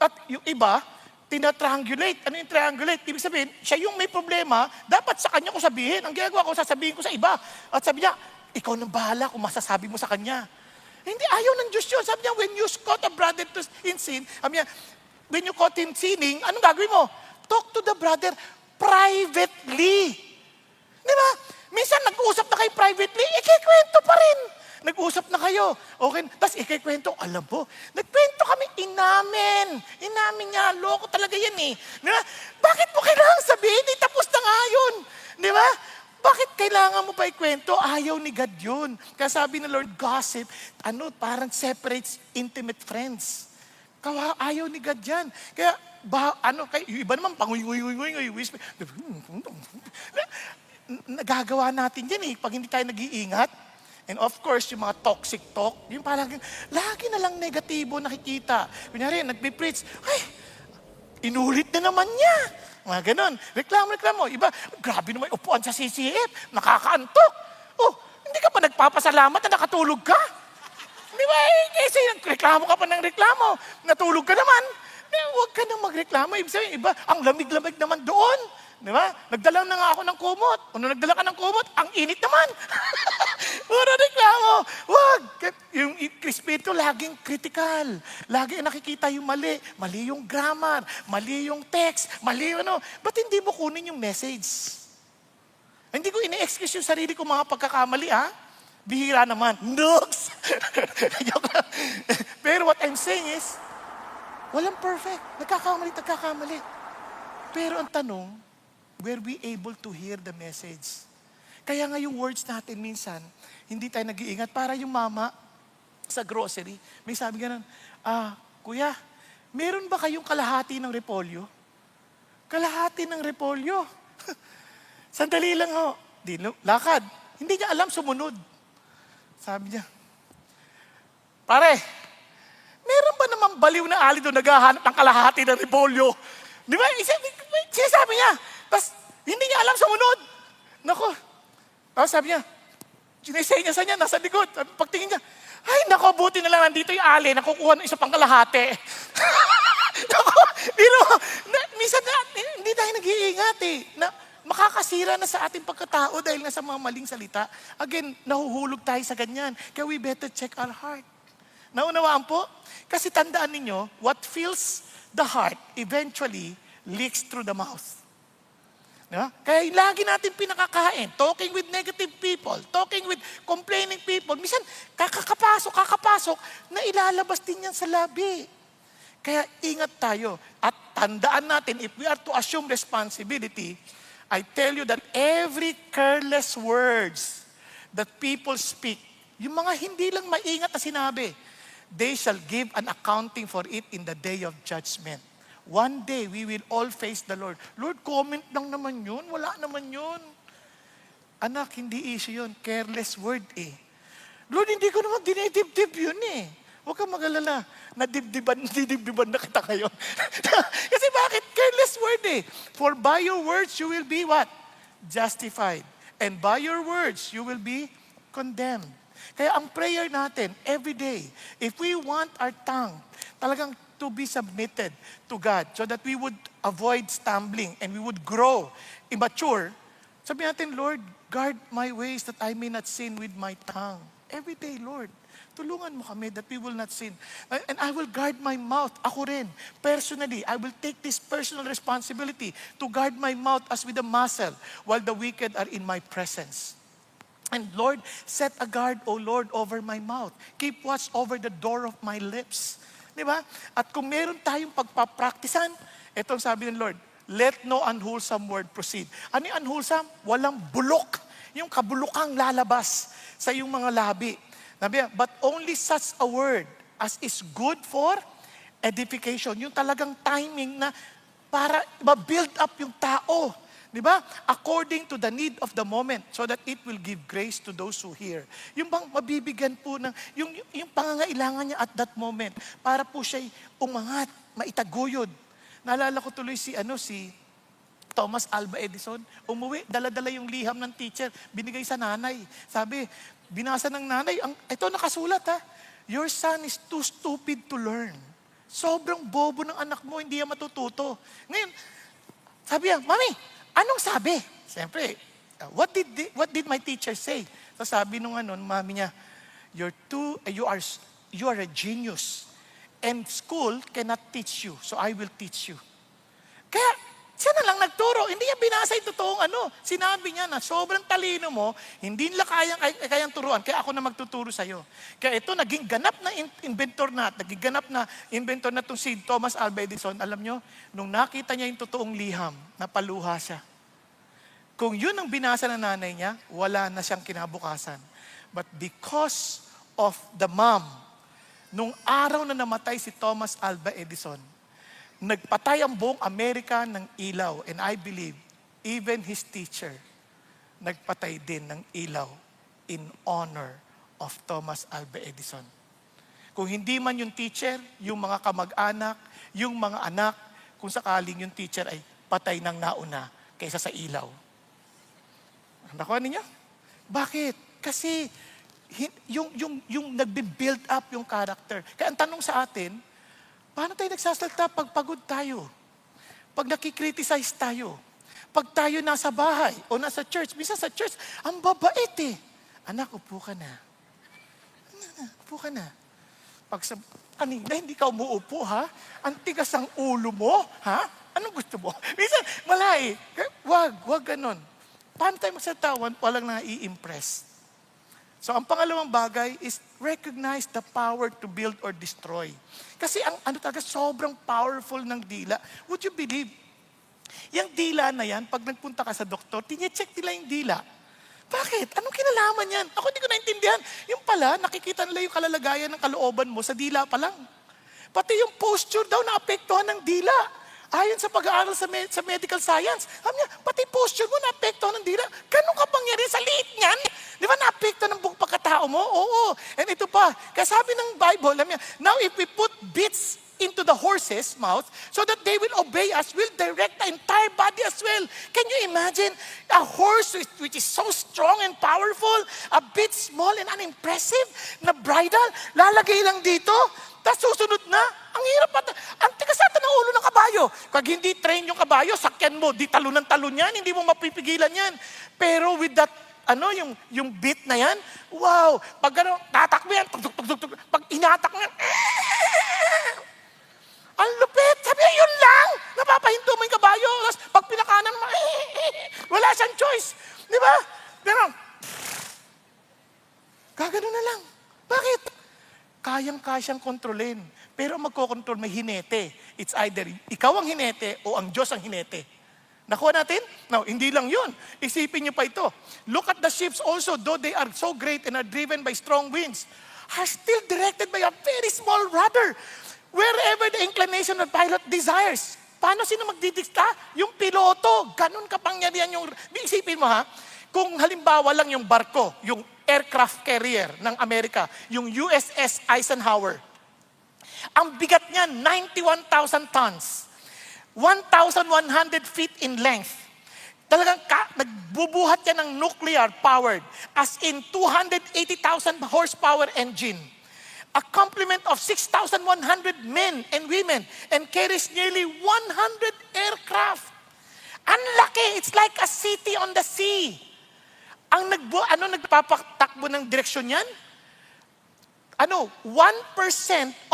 Speaker 1: At yung iba, tina-triangulate. Ano yung triangulate? Ibig sabihin, siya yung may problema, dapat sa kanya ko sabihin. Ang ginagawa ko, sasabihin ko sa iba. At sabi niya, ikaw nang bahala kung masasabi mo sa kanya. Hindi, ayaw ng Diyos yun. Sabi niya, when you caught a brother in sin, sabi niya, when you caught him sinning, anong gagawin mo? Talk to the brother privately. Di ba? Minsan nag-uusap na kayo privately, ikikwento pa rin. Nag-uusap na kayo. Okay, tapos ikikwento, alam po, nagkwento kami, inamin niya, loko talaga yan eh. Di ba? Bakit mo kailangan sabihin? Tapos na nga yun. Di ba? Bakit kailangan mo pa ikwento? Ayaw ni God yun. Kaya sabi ng Lord, gossip, parang separates intimate friends. Ayaw ni God yan. Kaya, yung iba naman, panguy-nguy-nguy-nguy, whisper. Nagagawa natin yan eh, pag hindi tayo nag-iingat. And of course, yung mga toxic talk, yung parang, lagi na lang negatibo nakikita. Kunyari, nagpipreach, ay, inulit na naman niya. Mga ganon. Reklamo. Iba, grabe naman upuan sa CCF, nakakaantok. Oh, hindi ka pa nagpapasalamat na nakatulog ka? Di ba? Kasi nagreklamo ka pa ng reklamo, natulog ka naman. Huwag ka nang magreklamo. Ibig sabihin, iba, ang lamig-lamig naman doon. Di ba? Nagdala na nga ako ng kumot. Kung nagdala ka ng kumot, ang init naman. Puro reklamo. Huwag. Yung Espiritu laging critical. Lagi nakikita yung mali. Mali yung grammar. Mali yung text. Mali yung Ba't hindi mo kunin yung message? Hindi ko ini-excuse yung sarili ko mga pagkakamali, ha? Bihira naman. Nooks! Pero what I'm saying is, walang perfect. Nagkakamali. Pero ang tanong, were we able to hear the message? Kaya nga yung words natin minsan, hindi tayo nag-iingat. Para yung mama sa grocery, may sabi ganun, kuya, Meron ba kayong kalahati ng repolyo? Kalahati ng repolyo. Sandali lang ho. Lakad. Hindi niya alam sumunod. Sabi niya, pare, meron ba naman baliw na ali doon naghahanap ng kalahati ng repolyo? Di ba? Sinasabi niya. Tapos, hindi niya alam sumunod. Nako. Tapos sabi niya, sinisenya sa niya, nasa likod. Pagtingin niya, ay, nako, buti na lang nandito yung ali, nakukuha ng isa pang kalahati. Nako, pero, minsan hindi tayo nag-iingat eh. Na, makakasira na sa ating pagkatao dahil nasa mga maling salita. Again, nahuhulog tayo sa ganyan. Kaya we better check our heart. Naunawaan po? Kasi tandaan ninyo, what fills the heart eventually leaks through the mouth. Diba? Kaya lagi natin pinakakain. Talking with negative people, talking with complaining people. Minsan, kakapasok, na ilalabas din yan sa labi. Kaya ingat tayo. At tandaan natin, if we are to assume responsibility, I tell you that every careless words that people speak, yung mga hindi lang maingat na sinabi, they shall give an accounting for it in the day of judgment. One day, we will all face the Lord. Lord, comment lang naman yun. Wala naman yun. Anak, hindi issue yun. Careless word eh. Lord, hindi ko naman dinidibdib yun eh. Huwag kang mag-alala. Didibdiban na kita ngayon. Kasi bakit? Careless word eh. For by your words, you will be what? Justified. And by your words, you will be condemned. Kaya ang prayer natin, every day, if we want our tongue, talagang to be submitted to God so that we would avoid stumbling and we would grow immature, sabi natin, Lord, guard my ways that I may not sin with my tongue. Every day, Lord. Tulungan mo kami that we will not sin. And I will guard my mouth. Ako rin. Personally, I will take this personal responsibility to guard my mouth as with a muscle while the wicked are in my presence. And Lord, set a guard, O Lord, over my mouth. Keep watch over the door of my lips. Di ba? At kung meron tayong pagpapraktisan, itong sabi ng Lord, let no unwholesome word proceed. Ano yung unwholesome? Walang bulok. Yung kabulukang lalabas sa iyong mga labi. But only such a word as is good for edification. Yung talagang timing na para ma-build up yung tao. Di ba? According to the need of the moment so that it will give grace to those who hear. Yung bang mabibigyan po ng, yung pangangailangan niya at that moment para po siya'y umangat, maitaguyod. Naalala ko tuloy si Thomas Alva Edison. Umuwi, dala-dala yung liham ng teacher, binigay sa nanay. Sabi, binasa ng nanay, ito nakasulat ha, your son is too stupid to learn. Sobrang bobo ng anak mo, hindi yan matututo. Ngayon, sabi niya, Mami, anong sabi? Siyempre, what did my teacher say? So sabi nung mami niya, you are a genius. And school cannot teach you, so I will teach you. Kaya, siya na lang nagturo. Hindi niya binasa yung totoong Sinabi niya na sobrang talino mo, hindi nila kayang turuan, kaya ako na magtuturo sa'yo. Kaya ito, naging ganap na inventor na itong si Thomas Alva Edison. Alam nyo, nung nakita niya yung totoong liham, napaluha siya. Kung yun ang binasa ng nanay niya, wala na siyang kinabukasan. But because of the mom, nung araw na namatay si Thomas Alva Edison, nagpatay ang buong Amerika ng ilaw. And I believe, even his teacher, nagpatay din ng ilaw in honor of Thomas Alva Edison. Kung hindi man yung teacher, yung mga kamag-anak, yung mga anak, kung sakaling yung teacher ay patay ng nauna kaysa sa ilaw. Nakuha ninyo? Bakit? Kasi yung nagbe-build up yung character. Kaya ang tanong sa atin, paano tayo nagsasalita pag pagod tayo? Pag nakikriticize tayo? Pag tayo nasa bahay o nasa church, minsan sa church, ang babait eh. Anak, upo ka na. Upo ka na. Pag kanina, hindi ka umuupo ha? Ang tigas ang ulo mo, ha? Anong gusto mo? Minsan, malay. Wag ganon. Paano tayo magsalita? Walang nai-impress. So, ang pangalawang bagay is recognize the power to build or destroy. Kasi talaga, sobrang powerful ng dila. Would you believe? Yung dila na yan, pag nagpunta ka sa doktor, tine-check nila yung dila. Bakit? Anong kinalaman yan? Ako hindi ko naintindihan. Yung pala, nakikita nila yung kalalagayan ng kalooban mo sa dila pa lang. Pati yung posture daw naapektuhan ng dila. Ayon sa pag-aaral sa medical science, sabi niya, pati posture mo naapektuhan ng dila. Ganun ka pangyari sa liit niyan? Di ba naapektuhan ng buong pagkatao mo? Oo. And ito pa, kaya sabi ng Bible, alam niya, now if we put bits into the horse's mouth so that they will obey us, will direct the entire body as well. Can you imagine a horse which is so strong and powerful, a bit small and unimpressive, na bridle, lalagay lang dito, tapos susunod na? Ang hirap at ang tigasata ng ulo ng kabayo. Pag hindi train yung kabayo, sakyan mo, di talon ng talon yan, hindi mo mapipigilan yan. Pero with that yung beat na yan, wow, pag tatakbo yan, pag inatak mo yan, ang lupit, sabi niya, yun lang, napapahinto mo yung kabayo, tapos pag pinakanan mo, wala siyang choice, di ba? Pero, gagano na lang. Bakit? Kayang-kasyang kontrolin, pero magkokontrol may hinete. It's either ikaw ang hinete o ang Diyos ang hinete. Nakuha natin? No, hindi lang yun. Isipin niyo pa ito. Look at the ships also, though they are so great and are driven by strong winds, are still directed by a very small rudder, wherever the inclination of pilot desires. Paano sino magdidikta? Yung piloto. Ganun kapangyarihan yung... Isipin mo ha, kung halimbawa lang yung barko, yung aircraft carrier ng Amerika, yung USS Eisenhower, ang bigat niya, 91,000 tons. 1,100 feet in length. Talagang nagbubuhat yan ng nuclear-powered, as in 280,000 horsepower engine. A complement of 6,100 men and women and carries nearly 100 aircraft. Ang laki, it's like a city on the sea. Ang nagpapatakbo ng direksyon yan? 1%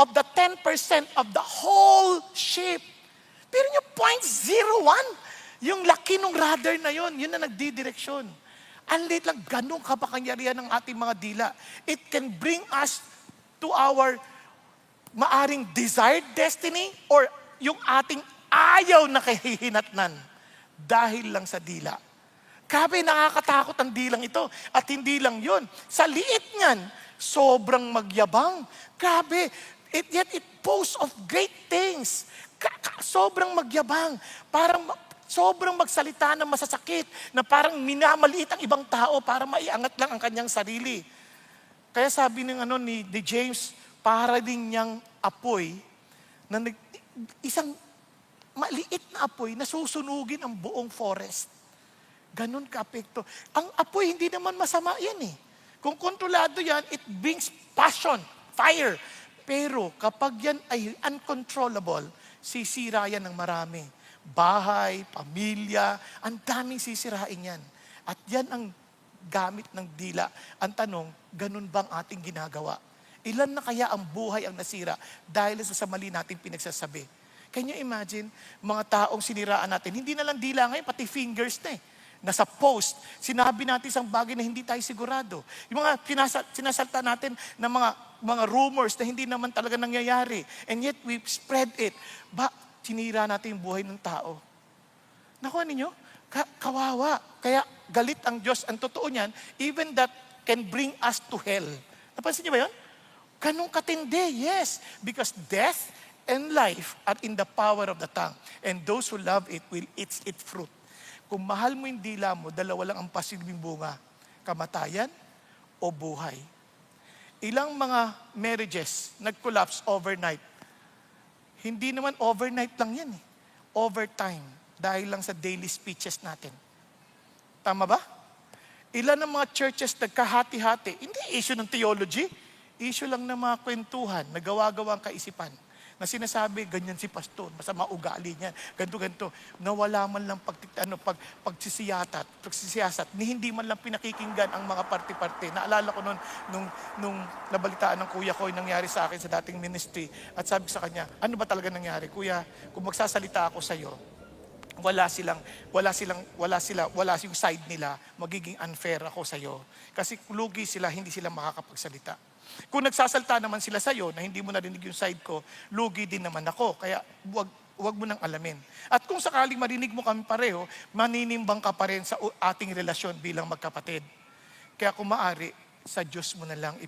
Speaker 1: of the 10% of the whole ship. Pero yung 0.01, yung laki ng rudder na yun na nagdidireksyon. Ang liit lang, ganun kapakangyarihan ng ating mga dila. It can bring us to our maaring desired destiny or yung ating ayaw na kahihinatnan dahil lang sa dila. Grabe, nakakatakot ang dilang ito. At hindi lang yun. Sa liit niyan, sobrang magyabang. Grabe, yet it boasts of great things. Sobrang magyabang. Parang sobrang magsalita ng masasakit na parang minamaliit ang ibang tao para maiangat lang ang kanyang sarili. Kaya sabi ni James, para din niyang apoy, na isang maliit na apoy na susunugin ang buong forest. Ganon ka-apekto. Ang apoy, hindi naman masama yan eh. Kung kontrolado yan, it brings passion, fire. Pero kapag yan ay uncontrollable, sisira yan ng marami. Bahay, pamilya, ang daming sisirain yan. At yan ang gamit ng dila. Ang tanong, ganun bang ating ginagawa? Ilan na kaya ang buhay ang nasira dahil sa mali nating pinagsasabi? Can you imagine, mga taong siniraan natin, hindi na lang dila ngayon, pati fingers na eh. Nasa post, sinabi natin isang bagay na hindi tayo sigurado. Yung mga sinasalta natin ng mga rumors na hindi naman talaga nangyayari. And yet we spread it. Sinira natin yung buhay ng tao. Nakuha ninyo? Kawawa. Kaya galit ang Diyos. Ang totoo niyan, even that can bring us to hell. Napansin niyo ba yun? Ganun katindi, yes. Because death and life are in the power of the tongue. And those who love it will eat its fruit. Kung mahal mo yung dila mo, dalawa lang ang pasilbing bunga. Kamatayan o buhay. Ilang mga marriages nag-collapse overnight. Hindi naman overnight lang yan eh. Overtime. Dahil lang sa daily speeches natin. Tama ba? Ilan ng mga churches nagkahati-hati. Hindi issue ng theology. Issue lang ng mga kwentuhan, nagawa-gawa ang kaisipan. Na sinasabi, ganyan si pastor, masama ugali niyan, ganito-ganito. Nawala man lang pagsisiyasat, ni hindi man lang pinakikinggan ang mga parte-parte. Naalala ko nung nabalitaan ng kuya ko yung nangyari sa akin sa dating ministry. At sabi ko sa kanya, ano ba talaga nangyari? Kuya, kung magsasalita ako sa iyo, wala yung side nila, magiging unfair ako sa iyo. Kasi lugi sila, hindi sila makakapagsalita. Kung nagsasalta naman sila sa'yo na hindi mo narinig yung side ko, lugi din naman ako. Kaya wag mo nang alamin. At kung sakaling marinig mo kami pareho, maninimbang ka pa rin sa ating relasyon bilang magkapatid. Kaya kung maaari, sa Diyos mo na lang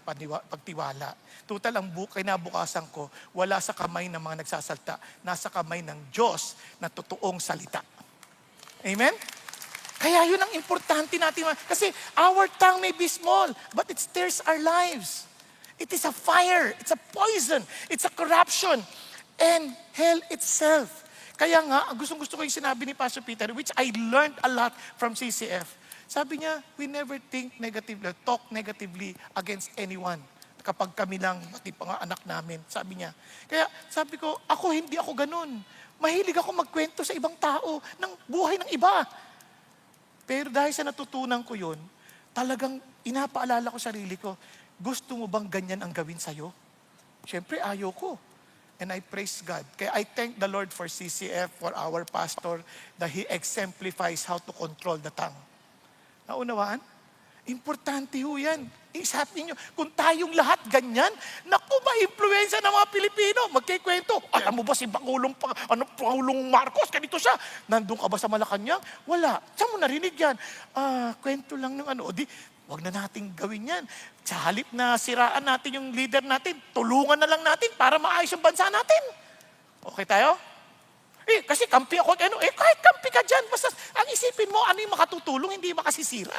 Speaker 1: pagtiwala. Total, ang kinabukasan ko, wala sa kamay ng mga nagsasalta, nasa kamay ng Diyos na totoong salita. Amen? Kaya yun ang importante natin. Kasi our tongue may be small, but it stirs our lives. It is a fire, it's a poison, it's a corruption, and hell itself. Kaya nga, gusto ko yung sinabi ni Pastor Peter, which I learned a lot from CCF. Sabi niya, we never think negatively, talk negatively against anyone. Kapag kami lang, pati pa nga anak namin, sabi niya. Kaya sabi ko, hindi ako ganun. Mahilig ako magkwento sa ibang tao ng buhay ng iba. Pero dahil sa natutunan ko yun, talagang inapaalala ko sarili ko, gusto mo bang ganyan ang gawin sa'yo? Siyempre, ayaw ko. And I praise God. Kaya I thank the Lord for CCF, for our pastor, that he exemplifies how to control the tongue. Naunawaan? Importante ho yan. Isapin nyo, kung tayong lahat ganyan, naku, ma-influensya ng mga Pilipino. Magkikwento, alam mo ba si Pangulong Marcos, ganito siya. Nandun ka ba sa Malacanang? Wala. Saan mo narinig yan? Kwento lang ng wag na nating gawin yan. Sa halip na siraan natin yung leader natin, tulungan na lang natin para maayos yung bansa natin. Okay tayo? Kasi kampi ako, kahit kampi ka dyan, basta ang isipin mo, ano yung makatutulong, hindi makasisira.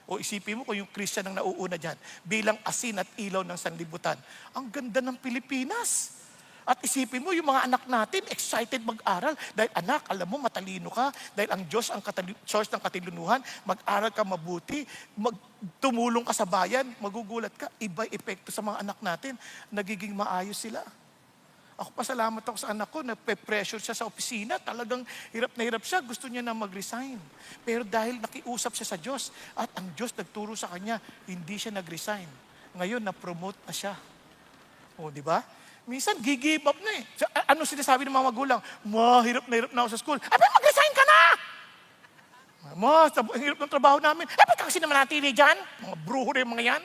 Speaker 1: O isipin mo kung yung Christian ang nauuna dyan, bilang asin at ilaw ng sanlibutan. Ang ganda ng Pilipinas. At isipin mo, yung mga anak natin, excited mag-aral. Dahil anak, alam mo, matalino ka. Dahil ang Diyos ang source ng katilunuhan. Mag-aral ka mabuti. Tumulong ka sa bayan. Magugulat ka. Iba'y epekto sa mga anak natin. Nagiging maayos sila. Ako pasalamat ako sa anak ko, nape-pressure siya sa opisina, talagang hirap na hirap siya, gusto niya na mag-resign. Pero dahil nakiusap siya sa Diyos, at ang Diyos nagturo sa kanya, hindi siya nag-resign. Ngayon, na-promote na siya. O, di ba? Minsan, give up na eh. Ano sinasabi ng mga magulang? Hirap na ako sa school. Mag-resign ka na! Hirap ng trabaho namin. Ba't kasi naman natili dyan? Mga bruho rin mga yan.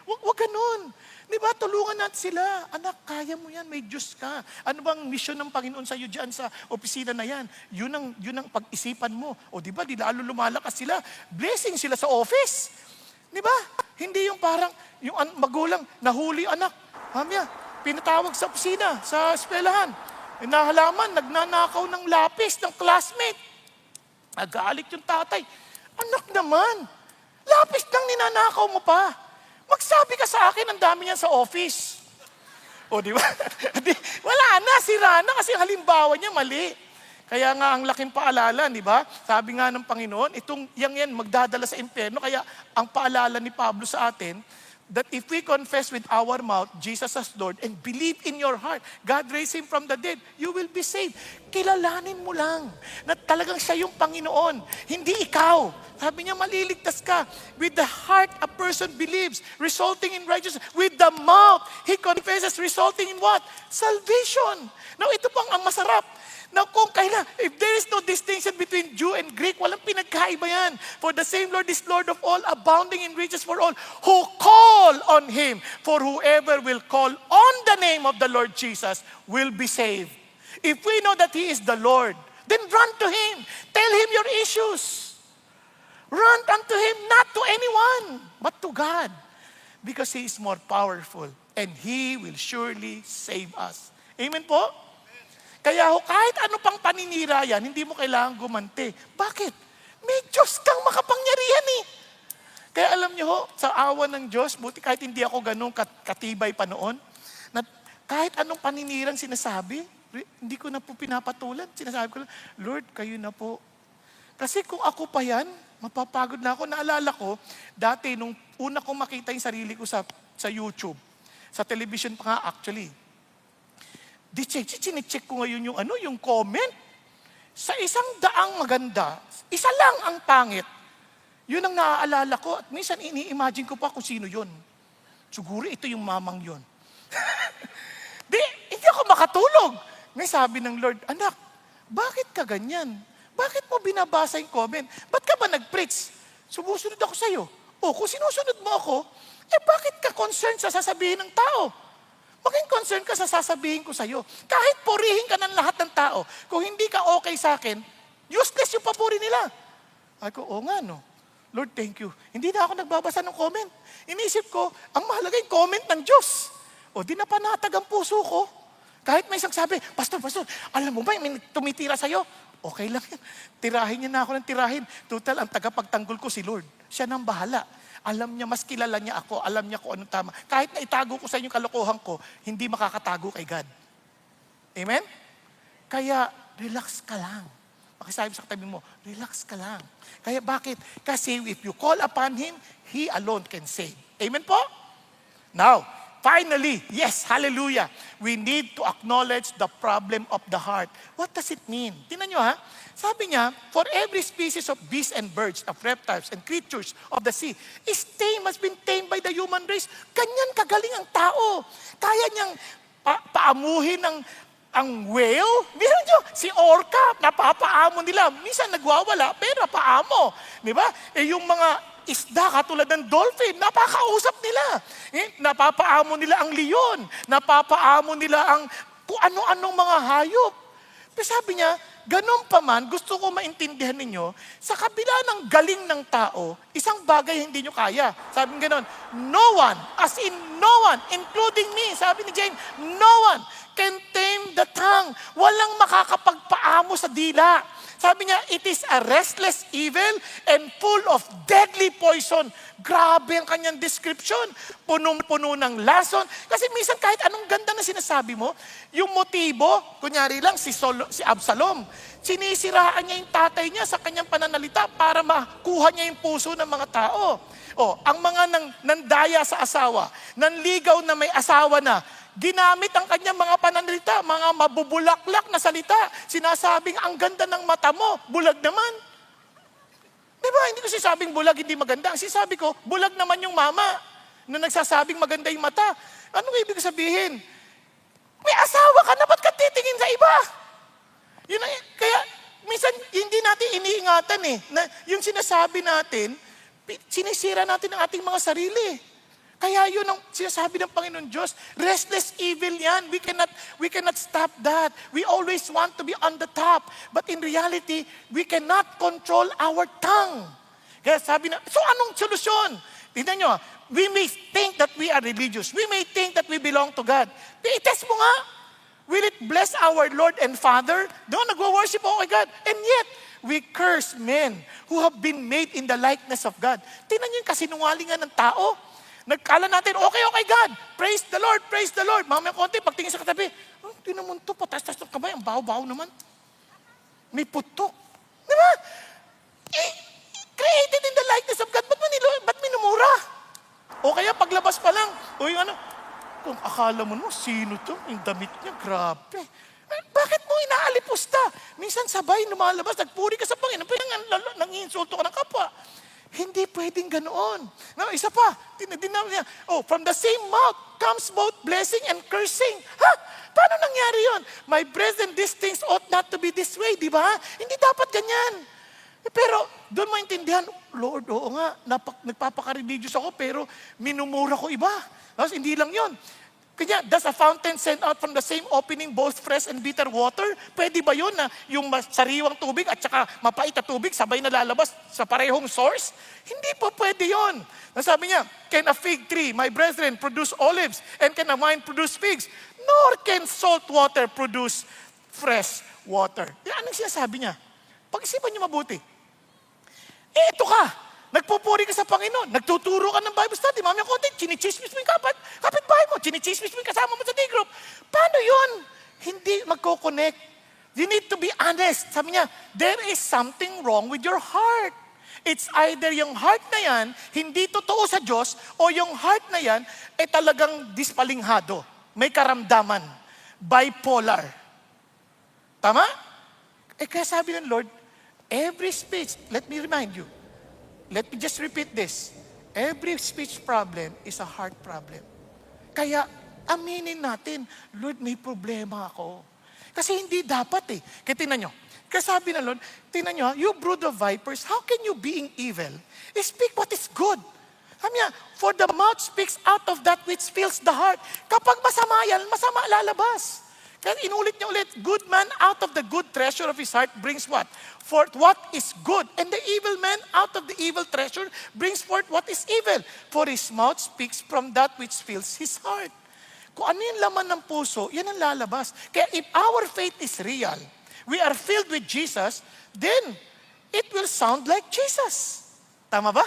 Speaker 1: Huwag ganun. Di ba? Tulungan natin sila. Anak, kaya mo yan. May Diyos ka. Ano bang mission ng Panginoon sa iyo dyan sa opisina na yan? Yun ang pag-isipan mo. O di ba? Di lalo lumalakas sila. Blessing sila sa office. Di ba? Hindi yung parang, yung magulang, nahuli anak. Hamya, pinatawag sa opisina, sa eskwelahan. Nahalaman, nagnanakaw ng lapis ng classmate. Nagalit yung tatay. Anak naman, lapis lang ninanakaw mo pa. Magsabi ka sa akin, ang dami niyan sa office. O, di ba? Wala na, sira na kasi halimbawa niya mali. Kaya nga ang laking paalala, di ba? Sabi nga ng Panginoon, yan magdadala sa impyerno. Kaya ang paalala ni Pablo sa atin, that if we confess with our mouth Jesus as Lord and believe in your heart, God raised Him from the dead, you will be saved. Kilalanin mo lang na talagang siya yung Panginoon, hindi ikaw. Sabi niya, maliligtas ka. With the heart, a person believes, resulting in righteousness. With the mouth, he confesses, resulting in what? Salvation. Now, ito pang ang masarap. Now, kung kailan, if there is no distinction between Jew and Greek, walang pinagkaiba yan. For the same Lord is Lord of all, abounding in riches for all who call on Him. For whoever will call on the name of the Lord Jesus will be saved. If we know that He is the Lord, then run to Him. Tell Him your issues. Run unto Him, not to anyone, but to God. Because He is more powerful and He will surely save us. Amen po? Kaya kahit ano pang paninira yan, hindi mo kailangan gumanti. Bakit? May Diyos kang makapangyarihan eh. Kaya alam niyo ho, sa awa ng Diyos, buti kahit hindi ako ganun katibay pa noon, na kahit anong paninirang sinasabi, hindi ko na po pinapatulan. Sinasabi ko lang, Lord, kayo na po. Kasi kung ako pa yan, mapapagod na ako. Naalala ko, dati nung una kong makita yung sarili ko sa YouTube, sa television pa nga actually, chinecheck ko ngayon yung comment. Sa 100 maganda, isa lang ang pangit. Yun ang naaalala ko at minsan ini-imagine ko pa kung sino yun. Siguro ito yung mamang yun. Hindi ako makatulog. May sabi ng Lord, anak, bakit ka ganyan? Bakit mo binabasa yung comment? Ba't ka ba nag-preach? Sumusunod ako sa'yo. O, kung sinusunod mo ako, bakit ka concerned sa sasabihin ng tao? Maging concern ka sa sasabihin ko sa'yo. Kahit purihin ka ng lahat ng tao, kung hindi ka okay sa akin, useless yung papuri nila. Ay ko, nga no. Lord, thank you. Hindi na ako nagbabasa ng comment. Iniisip ko, ang mahalaga yung comment ng Diyos. O, di na panatag ang puso ko. Kahit may isang sabi, Pastor, alam mo ba, may tumitira sa'yo? Okay lang yan. Tirahin niya na ako ng tirahin. Total, ang tagapagtanggol ko si Lord. Siya nang bahala. Alam niya, mas kilala niya ako. Alam niya kung anong tama. Kahit na itago ko sa inyo kalokohan ko, hindi makakatago kay God. Amen? Kaya, relax ka lang. Pakisabi sa katabi mo, relax ka lang. Kaya bakit? Kasi if you call upon Him, He alone can save. Amen po? Now, finally, yes, hallelujah. We need to acknowledge the problem of the heart. What does it mean? Tingnan nyo ha. Sabi niya, for every species of beasts and birds, of reptiles and creatures of the sea, is tamed, has been tamed by the human race. Ganyan kagaling ang tao. Kaya niyang paamuhin ang whale. Meron nyo, si orca, napapaamo nila. Minsan nagwawala, pero napaamo. Di ba? Yung mga isda, katulad ng dolphin, napakausap nila. Napapaamo nila ang leon. Napapaamo nila ang kung ano-anong mga hayop. Pero sabi niya, ganun pa man, gusto ko maintindihan ninyo, sa kabila ng galing ng tao, isang bagay hindi nyo kaya. Sabi niya ganun, no one, as in no one, including me, sabi ni Jane, no one can tame the tongue. Walang makakapagpaamo sa dila. Sabi niya, it is a restless evil and full of deadly poison. Grabe ang kanyang description. Punong-puno ng lason. Kasi minsan kahit anong ganda na sinasabi mo, yung motibo, kunyari lang si Absalom, sinisiraan niya yung tatay niya sa kanyang pananalita para makuha niya yung puso ng mga tao. Ang mga nandaya sa asawa, nanligaw na may asawa na, ginamit ang kanyang mga pananalita, mga mabubulaklak na salita. Sinasabing, ang ganda ng mata mo, bulag naman. Diba? Hindi ko sinasabing bulag, hindi maganda. Ang sinasabi ko, bulag naman yung mama na nagsasabing maganda yung mata. Anong ibig sabihin? May asawa ka na, ba't ka titingin sa iba? Kaya, minsan, hindi natin iniingatan Na yung sinasabi natin, sinisira natin ang ating mga sarili. Kaya yun ang sinasabi ng Panginoon Diyos, restless evil yan. We cannot stop that. We always want to be on the top. But in reality, we cannot control our tongue. Kaya sabi na, so anong solusyon? Tingnan nyo, we may think that we are religious. We may think that we belong to God. I-test mo nga. Will it bless our Lord and Father? Doon, nagwo-worship ako kay God. And yet, we curse men who have been made in the likeness of God. Tingnan nyo yung kasinungalingan ng tao. Nagkala natin, okay, God. Praise the Lord, praise the Lord. Mamaya konti, pagtingin sa katabi, di naman to, patas-tas ng kamay, ang baho-baho naman. May putok. Di ba? Created in the likeness of God, ba't minumura? O kaya paglabas pa lang, kung akala mo, sino to? Yung damit niya, grabe. Bakit mo inaalipusta? Minsan sabay, lumalabas, nagpuri ka sa Panginoon, nang-insulto ka ng kapwa. Hindi pwedeng ganoon. Isa pa, dinami niya, from the same mouth comes both blessing and cursing. Paano nangyari yun? My brethren, these things ought not to be this way, di ba? Hindi dapat ganyan. Pero doon maintindihan, Lord, oo nga, nagpapaka-religious ako, pero minumura ko iba. Tapos hindi lang yun. Kanya, does a fountain send out from the same opening both fresh and bitter water? Pwede ba yun na yung sariwang tubig at saka mapait na tubig sabay na lalabas sa parehong source? Hindi po pwede yun. Sabi niya, can a fig tree, my brethren, produce olives? And can a vine produce figs? Nor can salt water produce fresh water. Anong sinasabi niya? Pag-isipan niyo mabuti. Ito ka. Nagpupuri ka sa Panginoon. Nagtuturo ka ng Bible study. Mamaya konti, chinichismis mo yung kapitbahay mo. Chinichismis mo yung kasama mo sa D-group. Paano yun? Hindi magkoconnect. You need to be honest. Sabi niya, there is something wrong with your heart. It's either yung heart na yan, hindi totoo sa Diyos, o yung heart na yan, talagang dispalinghado. May karamdaman. Bipolar. Tama? Kaya sabi ng Lord, every speech, let me remind you, let me just repeat this. Every speech problem is a heart problem. Kaya, aminin natin, Lord, may problema ako. Kasi hindi dapat Kaya tingnan nyo. Kaya sabi ng Lord, tingnan nyo, you brood of vipers, how can you being evil, speak what is good? Sabi niya, for the mouth speaks out of that which fills the heart. Kapag masama yan, masama lalabas. Kaya inulit niya ulit, good man out of the good treasure of his heart brings what? Forth what is good. And the evil man out of the evil treasure brings forth what is evil. For his mouth speaks from that which fills his heart. Kung ano yung laman ng puso, yan ang lalabas. Kaya if our faith is real, we are filled with Jesus, then it will sound like Jesus. Tama ba?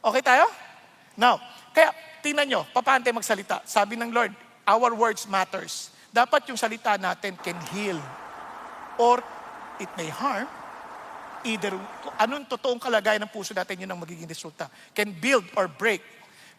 Speaker 1: Okay tayo? Now, kaya tingnan nyo, paano tayo magsalita? Sabi ng Lord, our words matters. Dapat yung salita natin can heal or it may harm. Either anong totoong kalagayan ng puso natin, yun ang magiging resulta. Can build or break.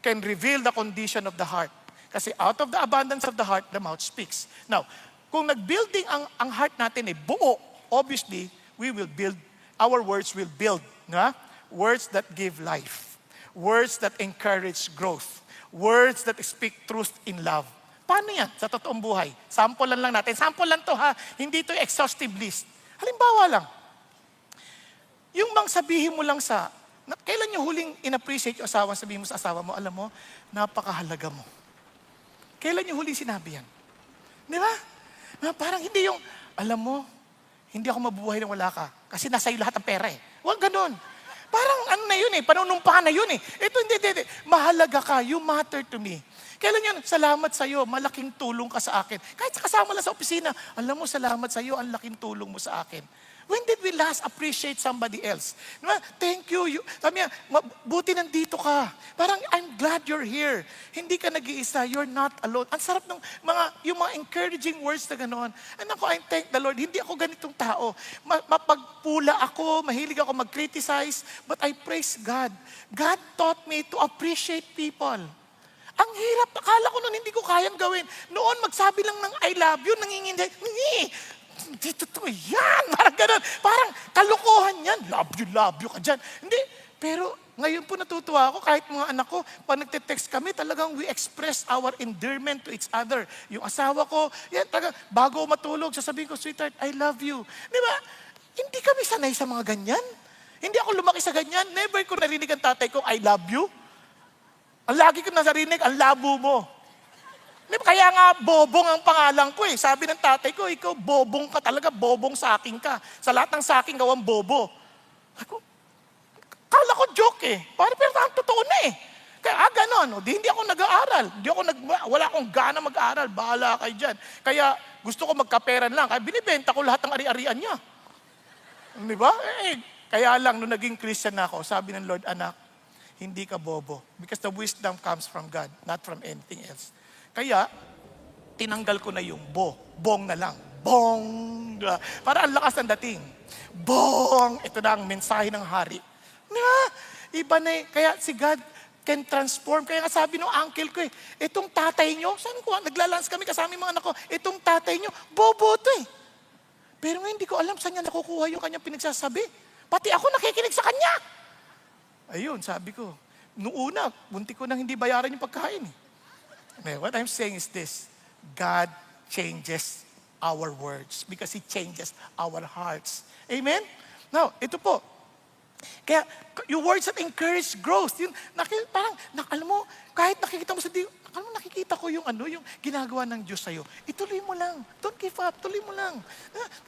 Speaker 1: Can reveal the condition of the heart. Kasi out of the abundance of the heart, the mouth speaks. Now, kung nag-building ang heart natin buo, obviously, we will build, our words will build. Na? Words that give life. Words that encourage growth. Words that speak truth in love. Paano yan sa totoong buhay? Sample lang natin. Sample lang to ha. Hindi to exhaustive list. Halimbawa lang. Yung bang sabihin mo lang kailan nyo huling in-appreciate yung asawa, sabihin mo sa asawa mo, alam mo, napakahalaga mo. Kailan nyo huling sinabi yan? Di ba? Parang hindi yung, alam mo, hindi ako mabuhay nang wala ka. Kasi nasa iyo lahat ang pera eh. Huwag ganun. Parang ano na yun panunumpahan na yun Ito hindi. Mahalaga ka, you matter to me. Kailan yun? Salamat sa'yo, malaking tulong ka sa akin. Kahit kasama lang sa opisina, alam mo, salamat sa'yo, ang laking tulong mo sa akin. When did we last appreciate somebody else? Diba? Thank you. Sabi niya, buti nandito ka. Parang, I'm glad you're here. Hindi ka nag-iisa. You're not alone. Ang sarap ng yung mga encouraging words na gano'n. And ako, I thank the Lord. Hindi ako ganitong tao. Mapagpula ako, mahilig ako mag-criticize, but I praise God. God taught me to appreciate people. Ang hirap. Akala ko noon, hindi ko kayang gawin. Noon, magsabi lang ng I love you, nanginginday. Hindi totoo yan. Parang ganun. Parang kalokohan yan. Love you ka dyan. Hindi. Pero ngayon po natutuwa ako, kahit mga anak ko, pag nagte-text kami, talagang we express our endearment to each other. Yung asawa ko, yan, talagang, bago matulog, sasabihin ko, sweetheart, I love you. Di ba? Hindi kami sanay sa mga ganyan. Hindi ako lumaki sa ganyan. Never ko narinig ang tatay ko, I love you. Ang lagi ko narinig, ang labo mo. Kaya nga, Bobong ang pangalan ko Sabi ng tatay ko, ikaw bobong ka talaga, bobong sa akin ka. Sa lahat ng sa akin, gawang bobo. Ako, kala ko joke pero ang totoo na Kaya ganon. Hindi ako nag-aaral. Wala akong gana mag-aaral. Bahala kayo dyan. Kaya gusto ko magkaperan lang. Kaya binibenta ko lahat ng ari-arian niya. Di ba? Kaya lang, nung naging Christian na ako, sabi ng Lord, anak, hindi ka bobo. Because the wisdom comes from God, not from anything else. Kaya, tinanggal ko na yung bong na lang. Bong! Para ang lakas ng dating. Bong! Ito na ang mensahe ng hari. Iba na Kaya si God can transform. Kaya nga sabi ng uncle ko itong tatay nyo, saan ko, naglalans kami kasama yung mga anak ko, itong tatay nyo, bobo to Pero ngayon, hindi ko alam saan niya nakukuha yung kanyang pinagsasabi. Pati ako nakikinig sa kanya. Ayun, sabi ko, noong una, bunti ko nang hindi bayaran yung pagkain What I'm saying is this, God changes our words because He changes our hearts. Amen? Now, ito po. Kaya, yung words that encourage growth, yun, parang, alam mo, kahit nakikita mo alam mo, nakikita ko yung ginagawa ng Diyos sa'yo. Ituloy mo lang. Don't give up. Tuloy mo lang.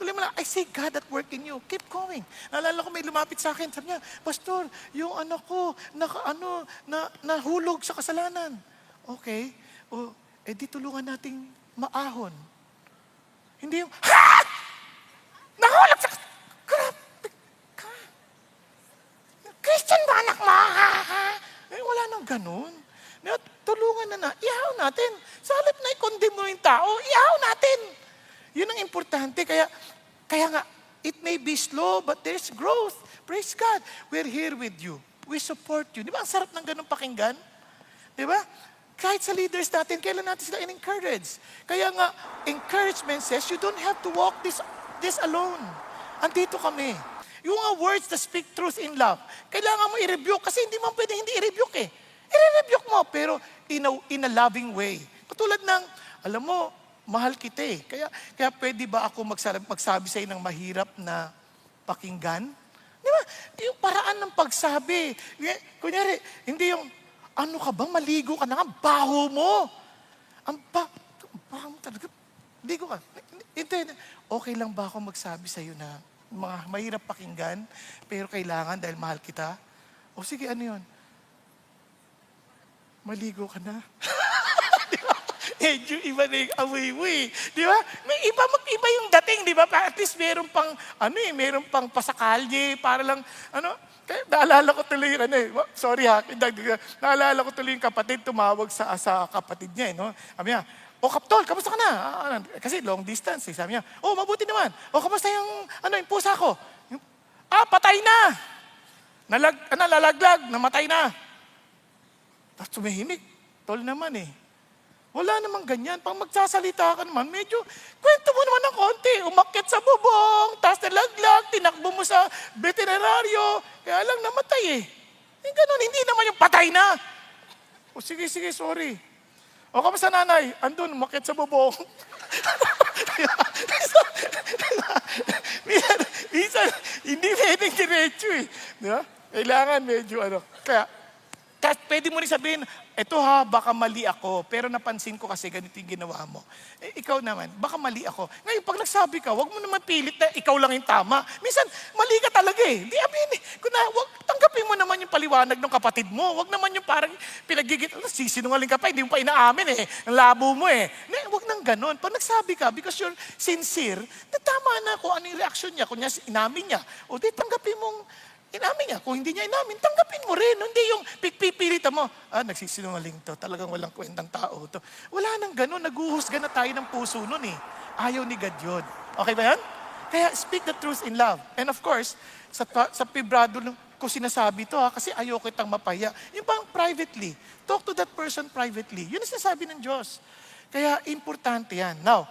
Speaker 1: Tuloy mo lang. I see God at work in you. Keep going. Naalala ko may lumapit sa akin. Sabi niya, Pastor, yung anak ko, nahulog sa kasalanan. Okay. Di tulungan nating maahon. Hindi yung, nahulog sa grabe ka. Christian ba anak mo? Wala nang ganun. Tulungan na ihaw natin. Sa halip na i-condemn mo yung tao, ihaw natin. Yun ang importante. Kaya nga, it may be slow, but there's growth. Praise God. We're here with you. We support you. Di ba ang sarap ng ganun pakinggan? Di ba? Kahit sa leaders natin, kailan natin sila in-encourage? Kaya nga, encouragement says, you don't have to walk this alone. Andito kami. Yung mga words that speak truth in love, kailangan mo i-rebuke kasi hindi mo pwede hindi i-rebuke I-rebuke mo, pero in a loving way. Katulad ng, alam mo, mahal kita Kaya pwede ba ako magsabi sa ng mahirap na pakinggan? Di ba? Yung paraan ng pagsabi. Kunyari, hindi yung, ano ka ba, maligo ka na nga, baho mo. Ang baho mo talaga. Hindi ko ka, hindi, okay lang ba ako magsabi sa'yo na mga mahirap pakinggan, pero kailangan dahil mahal kita? O sige, ano yun? Maligo ka na. Medyo iba na yung amoy mo eh. Di ba? May iba, mag-iba yung dating, di ba? At least meron pang, meron pang pasakalye, para lang, kaya naalala ko tuloy yung, sorry ha, naalala ko tuloy yung kapatid, tumawag sa kapatid niya, no? Sabi niya, Kaptol, kamusta ka na? Kasi long distance, eh. Sabi niya, mabuti naman. Kamusta yung, yung pusa ko? Patay na! Nalalaglag, namatay na. Tapos tumahimik. Tol naman eh. Wala namang ganyan. Pag magsasalita ka naman, medyo, kwento mo naman ng konti. Umakyat sa bubong, tapos nalaglag, tinakbo mo sa veterinaryo, kaya lang namatay eh. Ganun, hindi naman yung patay na. Sige, sorry. Kamusta nanay? Andun, umakyat sa bubong. Minsan, hindi pwedeng diretso eh. Di ba? Kailangan medyo Kaya pwede mo rin sabihin, eto ha, baka mali ako, pero napansin ko kasi ganito yung ginawa mo. Ikaw naman, baka mali ako. Ngayon, pag nagsabi ka, wag mo naman pilit na ikaw lang yung tama. Minsan, mali ka talaga eh. Di amin eh. Tanggapin mo naman yung paliwanag ng kapatid mo. Wag naman yung parang pinagigit, sisinungaling ka pa, hindi mo pa inaamin eh. Ang labo mo eh. Wag nang ganon. Pag nagsabi ka, because you're sincere, tama na kung ano yung reaction niya. Kung inamin niya, o di tanggapin mong inamin niya. Kung hindi niya inamin, tanggapin mo rin. Hindi yung pipilitan mo, nagsisinungaling to. Talagang walang kwentang tao to. Wala nang ganun. Naguhusga na tayo ng puso nun eh. Ayaw ni God yun. Okay ba yan? Kaya speak the truth in love. And of course, sa pibrado ko sinasabi to kasi ayaw kitang mapaya. Yung bang privately. Talk to that person privately. Yun ang sinasabi ng Diyos. Kaya importante yan. Now,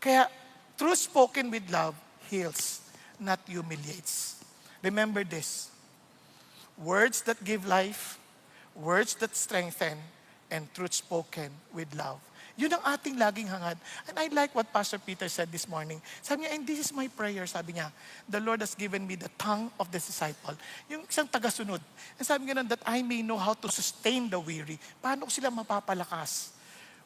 Speaker 1: kaya truth spoken with love heals, not humiliates. Remember this, words that give life, words that strengthen, and truth spoken with love. Yun ang ating laging hangad. And I like what Pastor Peter said this morning. Sabi niya, and this is my prayer, sabi niya, the Lord has given me the tongue of the disciple. Yung isang tagasunod. And sabi niya, that I may know how to sustain the weary. Paano ko sila mapapalakas?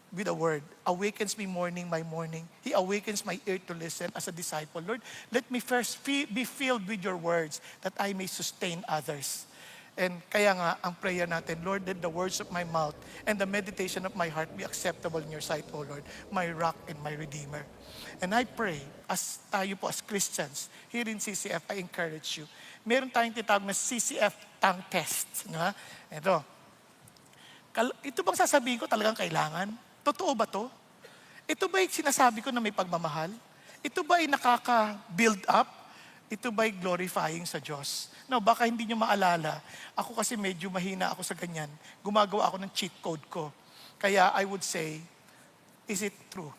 Speaker 1: With a word, awakens me morning by morning. He awakens my ear to listen as a disciple. Lord, let me first be filled with your words that I may sustain others. And kaya nga, ang prayer natin, Lord, let the words of my mouth and the meditation of my heart be acceptable in your sight, O Lord, my rock and my redeemer. And I pray, as tayo po as Christians, here in CCF, I encourage you. Meron tayong tinatawag na CCF tongue test. Ito bang sasabihin ko talagang kailangan? Totoo ba to? Ito ba'y sinasabi ko na may pagmamahal? Ito ba'y nakaka-build up? Ito ba'y glorifying sa Diyos? Now, baka hindi nyo maalala. Ako kasi medyo mahina ako sa ganyan. Gumagawa ako ng cheat code ko. Kaya I would say, is it true?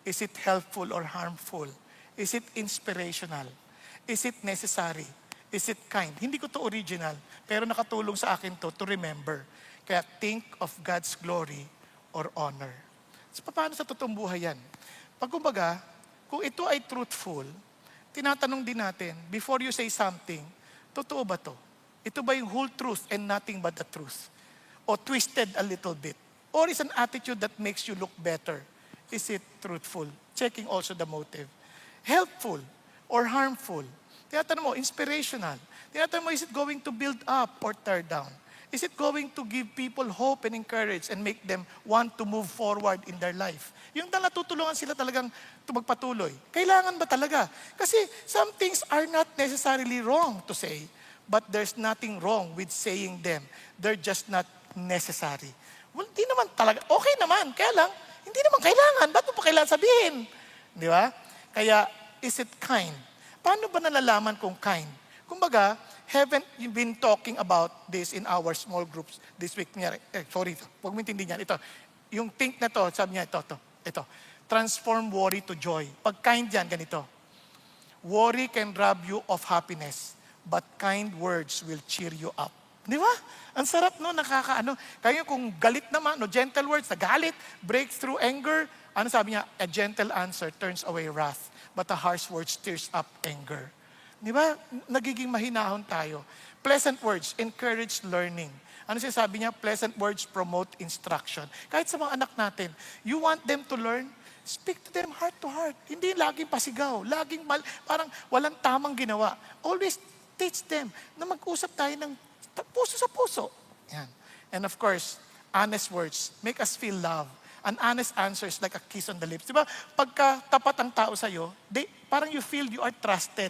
Speaker 1: Is it helpful or harmful? Is it inspirational? Is it necessary? Is it kind? Hindi ko to original, pero nakatulong sa akin to remember. Kaya think of God's glory or honor. So, paano sa totoong buhay yan? Kumbaga, kung ito ay truthful, tinatanong din natin, before you say something, totoo ba to? Ito ba yung whole truth and nothing but the truth? O twisted a little bit? Or is an attitude that makes you look better? Is it truthful? Checking also the motive. Helpful or harmful? Tinatanong mo, inspirational. Tinatanong mo, is it going to build up or tear down? Is it going to give people hope and encourage and make them want to move forward in their life? Yung natutulungan sila talagang magpatuloy. Kailangan ba talaga? Kasi some things are not necessarily wrong to say, but there's nothing wrong with saying them. They're just not necessary. Well, di naman talaga. Okay naman. Kaya lang, hindi naman kailangan. Ba't mo pa kailangan sabihin? Di ba? Kaya, is it kind? Paano ba nalalaman kung kind? Kumbaga, haven't you been talking about this in our small groups this week? Huwag mo intindihan. Ito, yung think na to, sabi niya, ito. Transform worry to joy. Pag kind yan, ganito. Worry can rob you of happiness, but kind words will cheer you up. Di ba? Ang sarap no, nakakaano. Kaya kung galit naman, gentle words, galit, breaks through anger, ano sabi niya? A gentle answer turns away wrath, but a harsh word stirs up anger. Di ba? Nagiging mahinahon tayo. Pleasant words encourage learning. Ano sinasabi niya? Pleasant words promote instruction. Kahit sa mga anak natin, you want them to learn, Speak to them heart to heart. Hindi laging pasigaw, parang walang tamang ginawa. Always teach them na mag-usap tayo ng puso sa puso. Yan. And of course, honest words make us feel love. An honest answer is like a kiss on the lips. Di ba? Pagka tapat ang tao sa'yo, parang you feel you are trusted.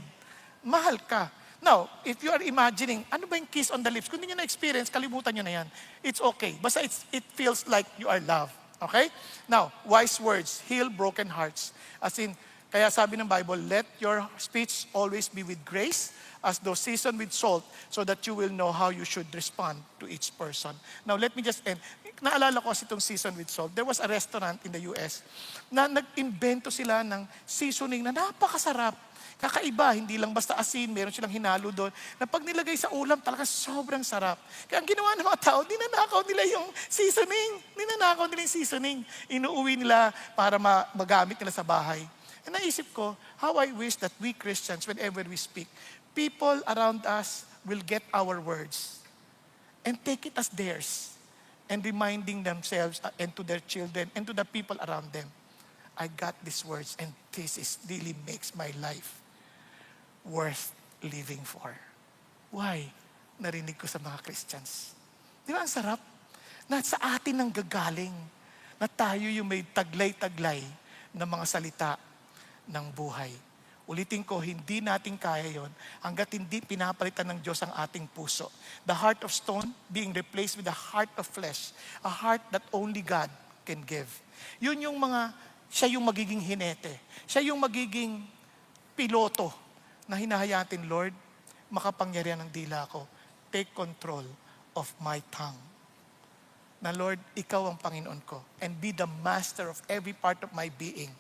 Speaker 1: Mahal ka. Now, if you are imagining, ano ba yung kiss on the lips? Kung hindi nyo na-experience, kalimutan nyo na yan. It's okay. Basta it feels like you are loved. Okay? Now, wise words heal broken hearts. As in, kaya sabi ng Bible, let your speech always be with grace, as though seasoned with salt, so that you will know how you should respond to each person. Now, let me just end. Naalala ko kasi itong seasoned with salt. There was a restaurant in the US na nag-invento sila ng seasoning na napakasarap. Kakaiba, hindi lang basta asin, meron silang hinalo doon, na pag nilagay sa ulam, talaga sobrang sarap. Kaya ang ginawa ng mga tao, ninanakaw nila yung seasoning. Inuuwi nila para magamit nila sa bahay. And naisip ko, how I wish that we Christians, whenever we speak, people around us will get our words and take it as theirs and reminding themselves and to their children and to the people around them, I got these words and really makes my life worth living for. Why? Narinig ko sa mga Christians. Di ba ang sarap? Na sa atin ang gagaling na tayo yung may taglay-taglay ng mga salita ng buhay. Ulitin ko, hindi natin kaya yon hanggat hindi pinapalitan ng Diyos ang ating puso. The heart of stone being replaced with the heart of flesh. A heart that only God can give. Yun yung siya yung magiging hinete. Siya yung magiging piloto na hinahayatin, Lord, makapangyarihan ng dila ko. Take control of my tongue. Na Lord, ikaw ang Panginoon ko and be the master of every part of my being.